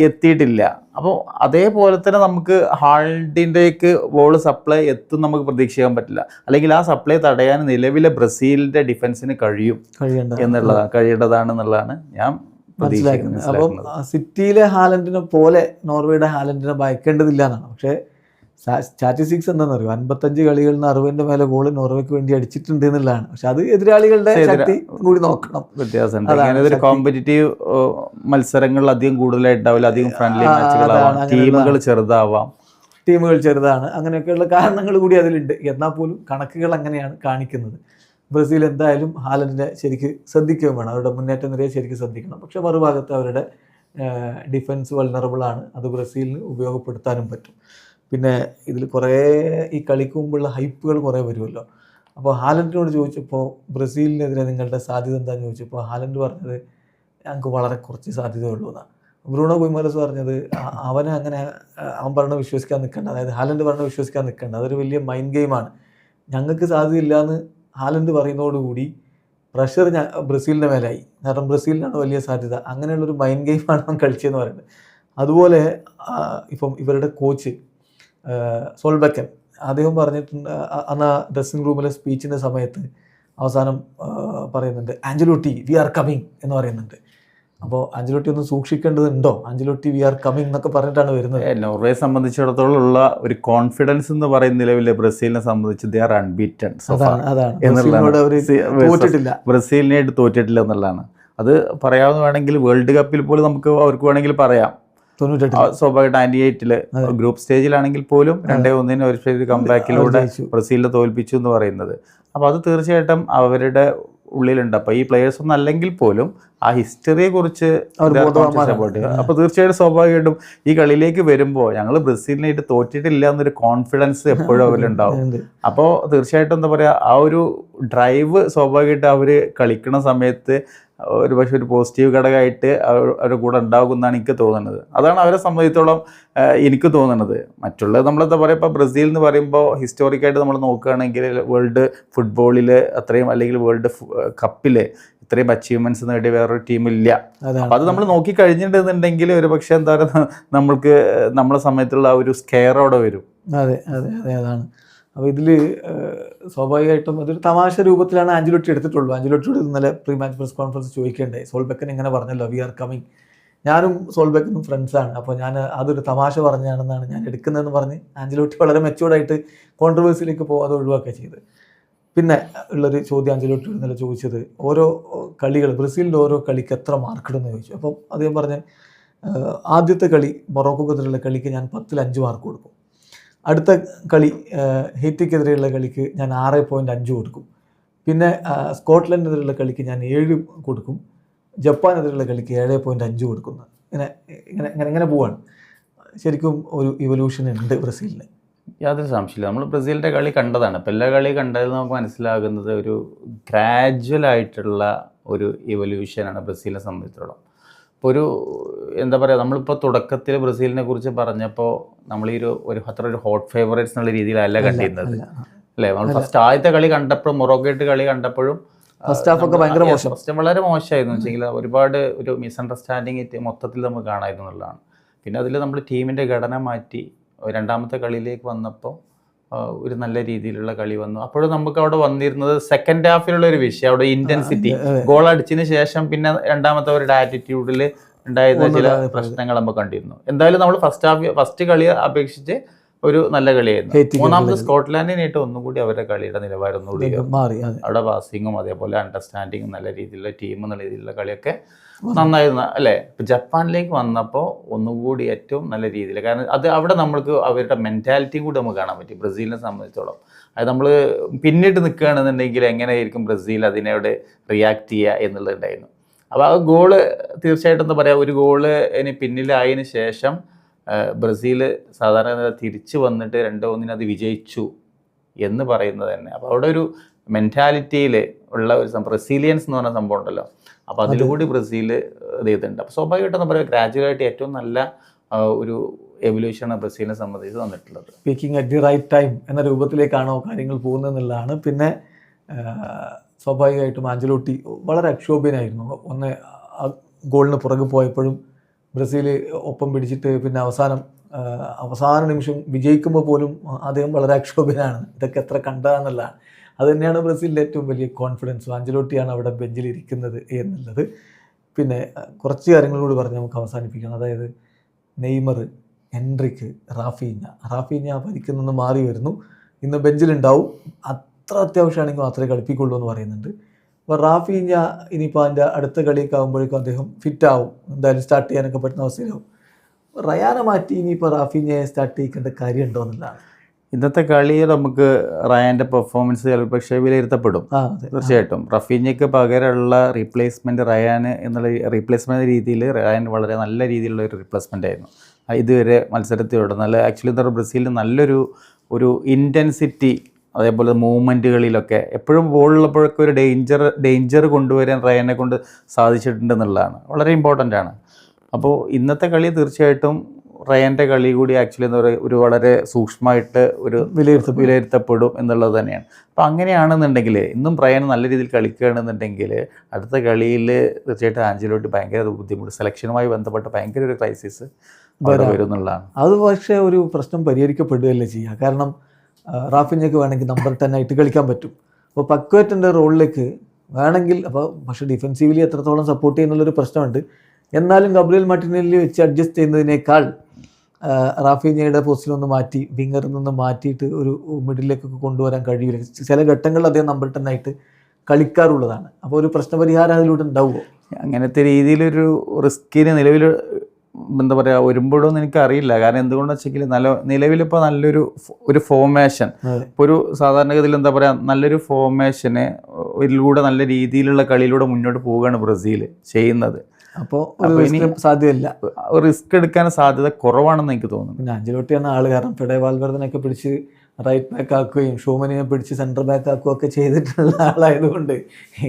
എത്തിയിട്ടില്ല. അപ്പോൾ അതേപോലെ തന്നെ നമുക്ക് ഹാലൻഡിൻ്റെക്ക് ബോൾ സപ്ലൈ എത്തും നമുക്ക് പ്രതീക്ഷിക്കാൻ പറ്റില്ല. അല്ലെങ്കിൽ ആ സപ്ലൈ തടയാൻ നിലവിലെ ബ്രസീലിന്റെ ഡിഫൻസിന് കഴിയേണ്ടതാണെന്നുള്ളതാണ് ഞാൻ മനസ്സിലാക്കുന്നത്. അപ്പം സിറ്റിയിലെ ഹാലൻഡിനെ പോലെ നോർവേയുടെ ഹാലൻഡിനെ ഭയക്കേണ്ടതില്ല എന്നാണ്. പക്ഷേ സ്റ്റാറ്റിസ്റ്റിക്സ് എന്താണെന്നറിയോ, 55 കളികളിൽ നിന്ന് 60 മേലെ ഗോൾ നോർവേക്ക് വേണ്ടി അടിച്ചിട്ടുണ്ട് എന്നുള്ളതാണ്. പക്ഷെ അത് എതിരാളികളുടെ ശക്തി കൂടി നോക്കണം. വ്യത്യാസമുണ്ട്. അങ്ങനെ ഒരു കോമ്പറ്റീറ്റീവ് മത്സരങ്ങൾ അധികം കൂടുതലായിട്ടുണ്ടാവില്ല, അധികം ഫ്രണ്ട്ലി മാച്ചുകളാവാം, ടീമുകൾ ചെറുതാണ്, അങ്ങനെയൊക്കെയുള്ള കാരണങ്ങൾ കൂടി അതിലുണ്ട്. എന്നാൽ പോലും കണക്കുകൾ അങ്ങനെയാണ് കാണിക്കുന്നത്. ബ്രസീൽ എന്തായാലും ഹാലൻഡിനെ ശരിക്ക് ശ്രദ്ധിക്കുകയും വേണം, അവരുടെ മുന്നേറ്റ നിരയെ ശരിക്കും ശ്രദ്ധിക്കണം. പക്ഷെ മറുഭാഗത്ത് അവരുടെ ഡിഫൻസ് വൾണറബിളാണ്, അത് ബ്രസീലിന് ഉപയോഗപ്പെടുത്താനും പറ്റും. പിന്നെ ഇതിൽ കുറേ ഈ കളിക്ക് മുമ്പുള്ള ഹൈപ്പുകൾ കുറേ വരുമല്ലോ. അപ്പോൾ ഹാലൻഡിനോട് ചോദിച്ചപ്പോൾ ബ്രസീലിനെതിരെ നിങ്ങളുടെ സാധ്യത എന്താണെന്ന് ചോദിച്ചപ്പോൾ ഹാലൻഡ് പറഞ്ഞത് ഞങ്ങൾക്ക് വളരെ കുറച്ച് സാധ്യതയുള്ളൂ എന്നാണ്. ബ്രൂണോ ഗുയിമറസ് പറഞ്ഞത് അവൻ പറഞ്ഞ വിശ്വസിക്കാൻ നിൽക്കേണ്ട, അതായത് ഹാലൻഡ് പറഞ്ഞ വിശ്വസിക്കാൻ നിൽക്കേണ്ട, അതൊരു വലിയ മൈൻഡ് ഗെയിമാണ്, ഞങ്ങൾക്ക് സാധ്യതയില്ല എന്ന് ഹാലൻഡ് പറയുന്നതോടുകൂടി പ്രഷർ ബ്രസീലിൻ്റെ മേലായി. കാരണം ബ്രസീലിനാണ് വലിയ സാധ്യത, അങ്ങനെയുള്ളൊരു മൈൻഡ് ഗെയിമാണ് അവൻ കളിച്ചതെന്ന് പറയുന്നത്. അതുപോലെ ഇപ്പം ഇവരുടെ കോച്ച് സോൾബക്കൻ അദ്ദേഹം പറഞ്ഞിട്ടുണ്ട്, അന്ന് ഡ്രസ്സിംഗ് റൂമിലെ സ്പീച്ചിൻ്റെ സമയത്ത് അവസാനം പറയുന്നുണ്ട് ആഞ്ചലോട്ടി വി ആർ കമ്മിങ് എന്ന് പറയുന്നുണ്ട്. അപ്പോൾ ആഞ്ചലോട്ടി ഒന്ന് സൂക്ഷിക്കേണ്ടതുണ്ടോ, ആഞ്ചലോട്ടി വി ആർ കമ്മിങ് എന്നൊക്കെ പറഞ്ഞിട്ടാണ് വരുന്നത്. നോർവേ സംബന്ധിച്ചിടത്തോളം ഉള്ള ഒരു കോൺഫിഡൻസ് എന്ന് പറയുന്ന നിലവിലെ ബ്രസീലിനെ സംബന്ധിച്ച് ദേ ആർ അൺബീറ്റൺ ബ്രസീലിനായിട്ട് തോറ്റിട്ടില്ല എന്നുള്ളതാണ്. അത് പറയാവുന്ന വേണമെങ്കിൽ വേൾഡ് കപ്പിൽ പോലും നമുക്ക് അവർക്ക് വേണമെങ്കിൽ പറയാം. സ്വാഭാവികമായിട്ട് 98 ഗ്രൂപ്പ് സ്റ്റേജിലാണെങ്കിൽ പോലും 2-1 ഒരു സ്റ്റേജ് കംബാക്കിലൂടെ ബ്രസീലിനെ തോൽപ്പിച്ചു എന്ന് പറയുന്നത്. അപ്പോൾ അത് തീർച്ചയായിട്ടും അവരുടെ ഉള്ളിലുണ്ട്. അപ്പോൾ ഈ പ്ലേയേഴ്സ് ഒന്നും അല്ലെങ്കിൽ പോലും ആ ഹിസ്റ്ററിയെ കുറിച്ച് അപ്പോൾ തീർച്ചയായിട്ടും സ്വാഭാവികമായിട്ടും ഈ കളിയിലേക്ക് വരുമ്പോൾ ഞങ്ങൾ ബ്രസീലിനായിട്ട് തോറ്റിട്ടില്ല എന്നൊരു കോൺഫിഡൻസ് എപ്പോഴും അവരിലുണ്ടാവും. അപ്പോൾ തീർച്ചയായിട്ടും എന്താ പറയുക, ആ ഒരു ഡ്രൈവ് സ്വാഭാവികമായിട്ട് അവർ കളിക്കുന്ന സമയത്ത് ഒരു പക്ഷേ ഒരു പോസിറ്റീവ് ഘടകമായിട്ട് അവരുടെ കൂടെ ഉണ്ടാകുമെന്നാണ് എനിക്ക് തോന്നുന്നത്. അതാണ് അവരെ സംബന്ധിച്ചോളം എനിക്ക് തോന്നുന്നത്. മറ്റുള്ളത് നമ്മളെന്താ പറയുക, ഇപ്പോൾ ബ്രസീൽ എന്ന് പറയുമ്പോൾ ഹിസ്റ്റോറിക്കായിട്ട് നമ്മൾ നോക്കുകയാണെങ്കിൽ വേൾഡ് ഫുട്ബോളിൽ അത്രയും അല്ലെങ്കിൽ വേൾഡ് കപ്പിൽ ഇത്രയും അച്ചീവ്മെന്റ്സ് നേടിയ വേറൊരു ടീമില്ല. അപ്പം അത് നമ്മൾ നോക്കി കഴിഞ്ഞിട്ടുണ്ടെന്നുണ്ടെങ്കിൽ ഒരു പക്ഷേ എന്താ പറയുക, നമ്മൾക്ക് നമ്മളെ സമയത്തുള്ള ആ ഒരു സ്കെയർ അവിടെ വരും. അതെ അതെ അതെ അതാണ്. അപ്പോൾ ഇതിൽ സ്വാഭാവികമായിട്ടും അതൊരു തമാശ രൂപത്തിലാണ് ആഞ്ചലോട്ടി എടുത്തിട്ടുള്ളൂ. ആഞ്ചലോട്ടിയോട് ഇന്നലെ pre match press conference ചോദിക്കേണ്ടായി, Solbakken ഇങ്ങനെ പറഞ്ഞല്ലോ വി ആർ കമ്മിങ് ഞാനും സോൾബെക്കും ഫ്രണ്ട്സാണ്. അപ്പോൾ ഞാൻ അതൊരു തമാശ പറഞ്ഞാണെന്നാണ് ഞാൻ എടുക്കുന്നതെന്ന് പറഞ്ഞ് ആഞ്ചലോട്ടി വളരെ മെച്ചൂർഡായിട്ട് കോൺട്രവേഴ്സിയിലേക്ക് പോകാതെ ഒഴിവാക്കുക ചെയ്ത്. പിന്നെ ഉള്ളൊരു ചോദ്യം ആഞ്ചലോട്ടി ഇന്നലെ ചോദിച്ചത്, ഓരോ കളികൾ ബ്രസീലിൻ്റെ ഓരോ ക്കെതിരെ എത്ര മാർക്കിടുമെന്ന് ചോദിച്ചു. അപ്പം അദ്ദേഹം പറഞ്ഞ് ആദ്യത്തെ കളി മൊറോക്കോക്കെതിരെയുള്ള കളിക്ക് ഞാൻ 10ൽ 5 മാർക്ക് കൊടുക്കും. അടുത്ത കളി ഹെയ്റ്റിക്കെതിരെയുള്ള കളിക്ക് ഞാൻ 6.5 കൊടുക്കും. പിന്നെ സ്കോട്ട്ലൻഡിനെതിരെയുള്ള കളിക്ക് ഞാൻ 7 കൊടുക്കും. ജപ്പാനെതിരെയുള്ള കളിക്ക് 7.5 കൊടുക്കുന്നു. ഇങ്ങനെ പോവാണ്. ശരിക്കും ഒരു ഇവല്യൂഷൻ ഉണ്ട് ബ്രസീലിന്. യാതൊരു സംശയമില്ല. നമ്മൾ ബ്രസീലിൻ്റെ കളി കണ്ടതാണ്. ഇപ്പോൾ എല്ലാ കളി കണ്ടതിൽ നമുക്ക് മനസ്സിലാകുന്നത് ഒരു ഗ്രാജുവൽ ആയിട്ടുള്ള ഒരു ഇവല്യൂഷനാണ് ബ്രസീലിനെ സംബന്ധിച്ചിടത്തോളം. ഇപ്പോൾ എന്താ പറയുക, നമ്മളിപ്പോൾ തുടക്കത്തിൽ ബ്രസീലിനെ കുറിച്ച് പറഞ്ഞപ്പോൾ നമ്മൾ ഈ അത്ര ഒരു ഹോട്ട് ഫേവറേറ്റ്സ് എന്നുള്ള രീതിയിലല്ല കണ്ടിരുന്നത് അല്ലേ. നമ്മൾ ഫസ്റ്റ് ആദ്യത്തെ കളി കണ്ടപ്പോഴും മൊറോക്കോയിട്ട് കളി കണ്ടപ്പോഴും ഫസ്റ്റ് ഹാഫ് ഒക്കെ ഭയങ്കര മോശം, ഫസ്റ്റ് വളരെ മോശമായിരുന്നു വെച്ചെങ്കിൽ ഒരുപാട് ഒരു മിസ്അണ്ടർസ്റ്റാൻഡിങ് മൊത്തത്തിൽ നമുക്ക് കാണായിരുന്നു എന്നുള്ളതാണ്. പിന്നെ അതിൽ നമ്മൾ ടീമിൻ്റെ ഘടന മാറ്റി രണ്ടാമത്തെ കളിയിലേക്ക് വന്നപ്പോൾ ഒരു നല്ല രീതിയിലുള്ള കളി വന്നു. അപ്പോഴും നമുക്ക് അവിടെ വന്നിരുന്നത് സെക്കൻഡ് ഹാഫിലുള്ള ഒരു വിഷയം, അവിടെ ഇൻറ്റൻസിറ്റി, ഗോൾ അടിച്ചതിന് ശേഷം പിന്നെ രണ്ടാമത്തെ അവരുടെ ആറ്റിറ്റ്യൂഡിൽ ഉണ്ടായിരുന്ന ചില പ്രശ്നങ്ങൾ നമ്മൾ കണ്ടിരുന്നു. എന്തായാലും നമ്മൾ ഫസ്റ്റ് കളിയെ അപേക്ഷിച്ച് ഒരു നല്ല കളിയായിരുന്നു. മൂന്നാമത് സ്കോട്ട്ലാൻഡിനായിട്ട് ഒന്നുകൂടി അവരുടെ കളിയുടെ നിലവാരം ഒന്നുകൂടി മാറി. അവിടെ പാസിങ്ങും അതേപോലെ അണ്ടർസ്റ്റാൻഡിങ്ങും നല്ല രീതിയിലുള്ള ടീം എന്നുള്ള രീതിയിലുള്ള കളിയൊക്കെ നന്നായിരുന്നു അല്ലേ. ഇപ്പം ജപ്പാനിലേക്ക് വന്നപ്പോൾ ഒന്നുകൂടി ഏറ്റവും നല്ല രീതിയിൽ, കാരണം അത് അവിടെ നമ്മൾക്ക് അവരുടെ മെൻറ്റാലിറ്റിയും കൂടി നമുക്ക് കാണാൻ പറ്റി ബ്രസീലിനെ സംബന്ധിച്ചോളം. അത് നമ്മൾ പിന്നിട്ട് നിൽക്കുകയാണെന്നുണ്ടെങ്കിൽ എങ്ങനെയായിരിക്കും ബ്രസീൽ അതിനോട് റിയാക്ട് ചെയ്യുക എന്നുള്ളതുണ്ടായിരുന്നു. അപ്പോൾ ആ ഗോള് തീർച്ചയായിട്ടും എന്താ പറയുക, ഒരു ഗോള് ഇനി പിന്നിലായതിനു ശേഷം ബ്രസീൽ സാധാരണ തിരിച്ചു വന്നിട്ട് 2-1 അത് വിജയിച്ചു എന്ന് പറയുന്നത് തന്നെ. അപ്പോൾ അവിടെ ഒരു മെൻറ്റാലിറ്റിയിൽ ഉള്ള ഒരു റെസീലിയൻസ് എന്ന് പറഞ്ഞ സംഭവം ഉണ്ടല്ലോ. അപ്പോൾ അതിലൂടെ ബ്രസീൽ ഇത് ചെയ്തിട്ടുണ്ട്. അപ്പോൾ സ്വാഭാവികമായിട്ടും എന്താ പറയുക, ഗ്രാജുവലായിട്ട് ഏറ്റവും നല്ല ഒരു എവല്യൂഷനാണ് ബ്രസീലിനെ സംബന്ധിച്ച് വന്നിട്ടുള്ളത്. Speaking at the right time എന്ന രൂപത്തിലേക്കാണോ കാര്യങ്ങൾ പോകുന്നത് എന്നുള്ളതാണ്. പിന്നെ സ്വാഭാവികമായിട്ടും ആഞ്ചലോട്ടി വളരെ അക്ഷോഭ്യനായിരുന്നു. ഒന്ന് ഗോളിന് പുറകെ പോയപ്പോഴും ബ്രസീൽ ഒപ്പം പിടിച്ചിട്ട് പിന്നെ അവസാന നിമിഷം വിജയിക്കുമ്പോൾ പോലും അദ്ദേഹം വളരെ അക്ഷോഭ്യനാണ്. ഇതൊക്കെ എത്ര കണ്ടതാണെന്നുള്ളതാണ്. അത് തന്നെയാണ് ബ്രസീലിൻ്റെ ഏറ്റവും വലിയ കോൺഫിഡൻസ്. ആഞ്ചലോട്ടിയാണ് അവിടെ ബെഞ്ചിലിരിക്കുന്നത് എന്നുള്ളത്. പിന്നെ കുറച്ച് കാര്യങ്ങളോട് പറഞ്ഞ് നമുക്ക് അവസാനിപ്പിക്കണം. അതായത് നെയ്മർ, എൻട്രിക്ക്, റാഫീഞ്ഞ പരിക്കിൽ നിന്ന് മാറി വരുന്നു. ഇന്ന് ബെഞ്ചിലുണ്ടാവും. അത്ര അത്യാവശ്യമാണെങ്കിൽ മാത്രമേ കളിപ്പിക്കുള്ളൂ എന്ന് പറയുന്നുണ്ട്. അപ്പോൾ റാഫീഞ്ഞ ഇനിയിപ്പോൾ അതിൻ്റെ അടുത്ത കളിയൊക്കെ ആകുമ്പോഴേക്കും അദ്ദേഹം ഫിറ്റാവും, എന്തായാലും സ്റ്റാർട്ട് ചെയ്യാനൊക്കെ പറ്റുന്ന അവസ്ഥയിലാവും. റയാനെ മാറ്റി ഇനിയിപ്പോൾ റാഫീഞ്ഞയെ സ്റ്റാർട്ട് ചെയ്യിക്കേണ്ട കാര്യമുണ്ടോ എന്നുള്ളതാണ്. ഇന്നത്തെ കളിയിൽ നമുക്ക് റയാൻ്റെ പെർഫോമൻസ് പക്ഷേ വിലയിരുത്തപ്പെടും തീർച്ചയായിട്ടും. റഫീഞ്ഞയ്ക്ക് പകരമുള്ള റീപ്ലേസ്മെൻറ്റ് റയാൻ എന്നുള്ള റീപ്ലേസ്മെൻറ്റ് രീതിയിൽ റയാൻ വളരെ നല്ല രീതിയിലുള്ള ഒരു റീപ്ലേസ്മെൻ്റ് ആയിരുന്നു ഇതുവരെ മത്സരത്തിലൂടെ. നല്ല ആക്ച്വലി എന്താ പറയുക, ബ്രസീലിന് നല്ലൊരു ഇൻറ്റൻസിറ്റി, അതേപോലെ മൂവ്മെൻറ്റുകളിലൊക്കെ എപ്പോഴും ബോളുള്ളപ്പോഴൊക്കെ ഒരു ഡേഞ്ചർ കൊണ്ടുവരാൻ റയാനെ കൊണ്ട് സാധിച്ചിട്ടുണ്ടെന്നുള്ളതാണ് വളരെ ഇമ്പോർട്ടൻ്റ് ആണ്. അപ്പോൾ ഇന്നത്തെ കളി തീർച്ചയായിട്ടും റയാൻ്റെ കളി കൂടി ആക്ച്വലി എന്താ പറയുക ഒരു വളരെ സൂക്ഷ്മമായിട്ട് ഒരു വിലയിരുത്തപ്പെടും എന്നുള്ളത് തന്നെയാണ്. അപ്പോൾ അങ്ങനെയാണെന്നുണ്ടെങ്കിൽ ഇന്നും റയാൻ നല്ല രീതിയിൽ കളിക്കുകയാണെന്നുണ്ടെങ്കിൽ അടുത്ത കളിയിൽ തീർച്ചയായിട്ടും ആഞ്ചലോട്ടി ഭയങ്കര ബുദ്ധിമുട്ട്, സെലക്ഷനുമായി ബന്ധപ്പെട്ട ഭയങ്കര ഒരു ക്രൈസിസ് വരും എന്നുള്ളതാണ്. അത് പക്ഷേ ഒരു പ്രശ്നം പരിഹരിക്കപ്പെടുകയല്ലേ ചെയ്യുക. കാരണം റാഫീഞ്ഞയ്ക്ക് വേണമെങ്കിൽ നമ്പർ 10 ആയിട്ട് കളിക്കാൻ പറ്റും. അപ്പോൾ പക്വേറ്റിൻ്റെ റോളിലേക്ക് വേണമെങ്കിൽ, പക്ഷേ ഡിഫെൻസീവ്ലി എത്രത്തോളം സപ്പോർട്ട് ചെയ്യുന്നുള്ളൊരു പ്രശ്നമുണ്ട്. എന്നാലും ഗബ്രിയേൽ മാർട്ടിനെല്ലി വെച്ച് അഡ്ജസ്റ്റ് ചെയ്യുന്നതിനേക്കാൾ റാഫീഞ്ഞയുടെ പോസ്റ്റിലൊന്ന് മാറ്റി വിങ്ങറിൽ നിന്ന് മാറ്റിയിട്ട് ഒരു മിഡിലേക്കൊക്കെ കൊണ്ടുവരാൻ കഴിയില്ല. ചില ഘട്ടങ്ങളിൽ അദ്ദേഹം നമ്പർ 10 ആയിട്ട് കളിക്കാറുള്ളതാണ്. അപ്പോൾ ഒരു പ്രശ്നപരിഹാരം അതിലൂടെ ഉണ്ടാവുമോ? അങ്ങനത്തെ രീതിയിലൊരു റിസ്കിന് നിലവിൽ എന്താ പറയുക വരുമ്പോഴൊന്നും എനിക്കറിയില്ല. കാരണം എന്തുകൊണ്ടെന്ന് വെച്ചെങ്കിൽ നിലവിലിപ്പോൾ നല്ലൊരു ഫോർമേഷൻ, ഇപ്പോൾ ഒരു സാധാരണഗതിയിൽ എന്താ പറയുക നല്ലൊരു ഫോർമേഷന് ഇതിലൂടെ നല്ല രീതിയിലുള്ള കളിയിലൂടെ മുന്നോട്ട് പോവുകയാണ് ബ്രസീൽ ചെയ്യുന്നത്. അപ്പോൾ സാധ്യതയില്ല, റിസ്ക് എടുക്കാൻ സാധ്യത കുറവാണെന്ന് എനിക്ക് തോന്നുന്നു. പിന്നെ ആഞ്ചലോട്ടിയാണ് ആൾ. കാരണം ഫെഡെ വാൽവേർഡിനെയൊക്കെ പിടിച്ച് റൈറ്റ് ബാക്ക് ആക്കുകയും ഷൂമനിനെ പിടിച്ച് സെൻറ്റർ ബാക്ക് ആക്കുകയൊക്കെ ചെയ്തിട്ടുള്ള ആളായതുകൊണ്ട്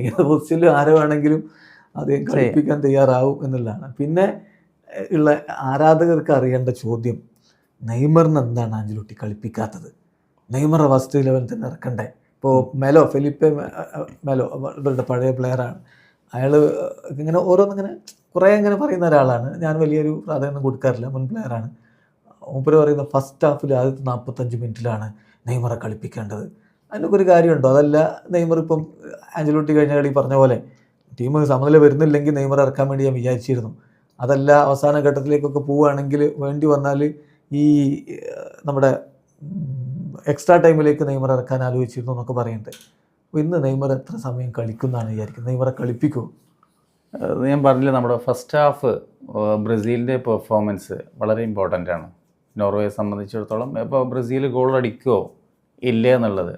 ഏത് പൊസിഷനിലും ആരെ വേണമെങ്കിലും അദ്ദേഹം കളിപ്പിക്കാൻ തയ്യാറാവും എന്നുള്ളതാണ്. പിന്നെ ഉള്ള ആരാധകർക്ക് അറിയേണ്ട ചോദ്യം, നെയ്മറിന് എന്താണ് ആഞ്ചലോട്ടി കളിപ്പിക്കാത്തത്? നെയ്മറെ ഫസ്റ്റ് 11 തന്നെ ഇറക്കണ്ടേ? ഇപ്പോൾ ഫെലിപ്പെ മെലോ ഇവരുടെ പഴയ പ്ലെയറാണ്. അയാൾ ഇങ്ങനെ ഓരോന്നിങ്ങനെ കുറേ ഇങ്ങനെ പറയുന്ന ഒരാളാണ്. ഞാൻ വലിയൊരു പ്രാധാന്യം കൊടുക്കാറില്ല, മുൻ പ്ലെയറാണ്. മൂപ്പര് പറയുന്ന ഫസ്റ്റ് ഹാഫിൽ ആദ്യത്തെ 45 മിനിറ്റിലാണ് നെയ്മറെ കളിപ്പിക്കേണ്ടത്. അതിനൊക്കെ ഒരു കാര്യമുണ്ടോ? അതല്ല നെയ്മർ ഇപ്പം ആഞ്ചലോട്ടി കഴിഞ്ഞ കളി പറഞ്ഞ പോലെ ടീം സമനില വരുന്നില്ലെങ്കിൽ നെയ്മർ ഇറക്കാൻ വേണ്ടി ഞാൻ വിചാരിച്ചിരുന്നു. അതല്ല അവസാന ഘട്ടത്തിലേക്കൊക്കെ പോവുകയാണെങ്കിൽ വേണ്ടി വന്നാൽ ഈ നമ്മുടെ എക്സ്ട്രാ ടൈമിലേക്ക് നെയ്മർ ഇറക്കാൻ ആലോചിച്ചിരുന്നു എന്നൊക്കെ പറയുന്നുണ്ട്. അപ്പോൾ ഇന്ന് നെയ്മർ എത്ര സമയം കളിക്കുന്നതാണ് വിചാരിക്കുന്നത്? നെയ്മറെ കളിപ്പിക്കുമോ? അത് ഞാൻ പറഞ്ഞില്ല, നമ്മുടെ ഫസ്റ്റ് ഹാഫ് ബ്രസീലിൻ്റെ പെർഫോമൻസ് വളരെ ഇമ്പോർട്ടൻ്റ് ആണ് നോർവേയെ സംബന്ധിച്ചിടത്തോളം. ഇപ്പോൾ ബ്രസീൽ ഗോൾ അടിക്കുമോ ഇല്ലേ എന്നുള്ളത്,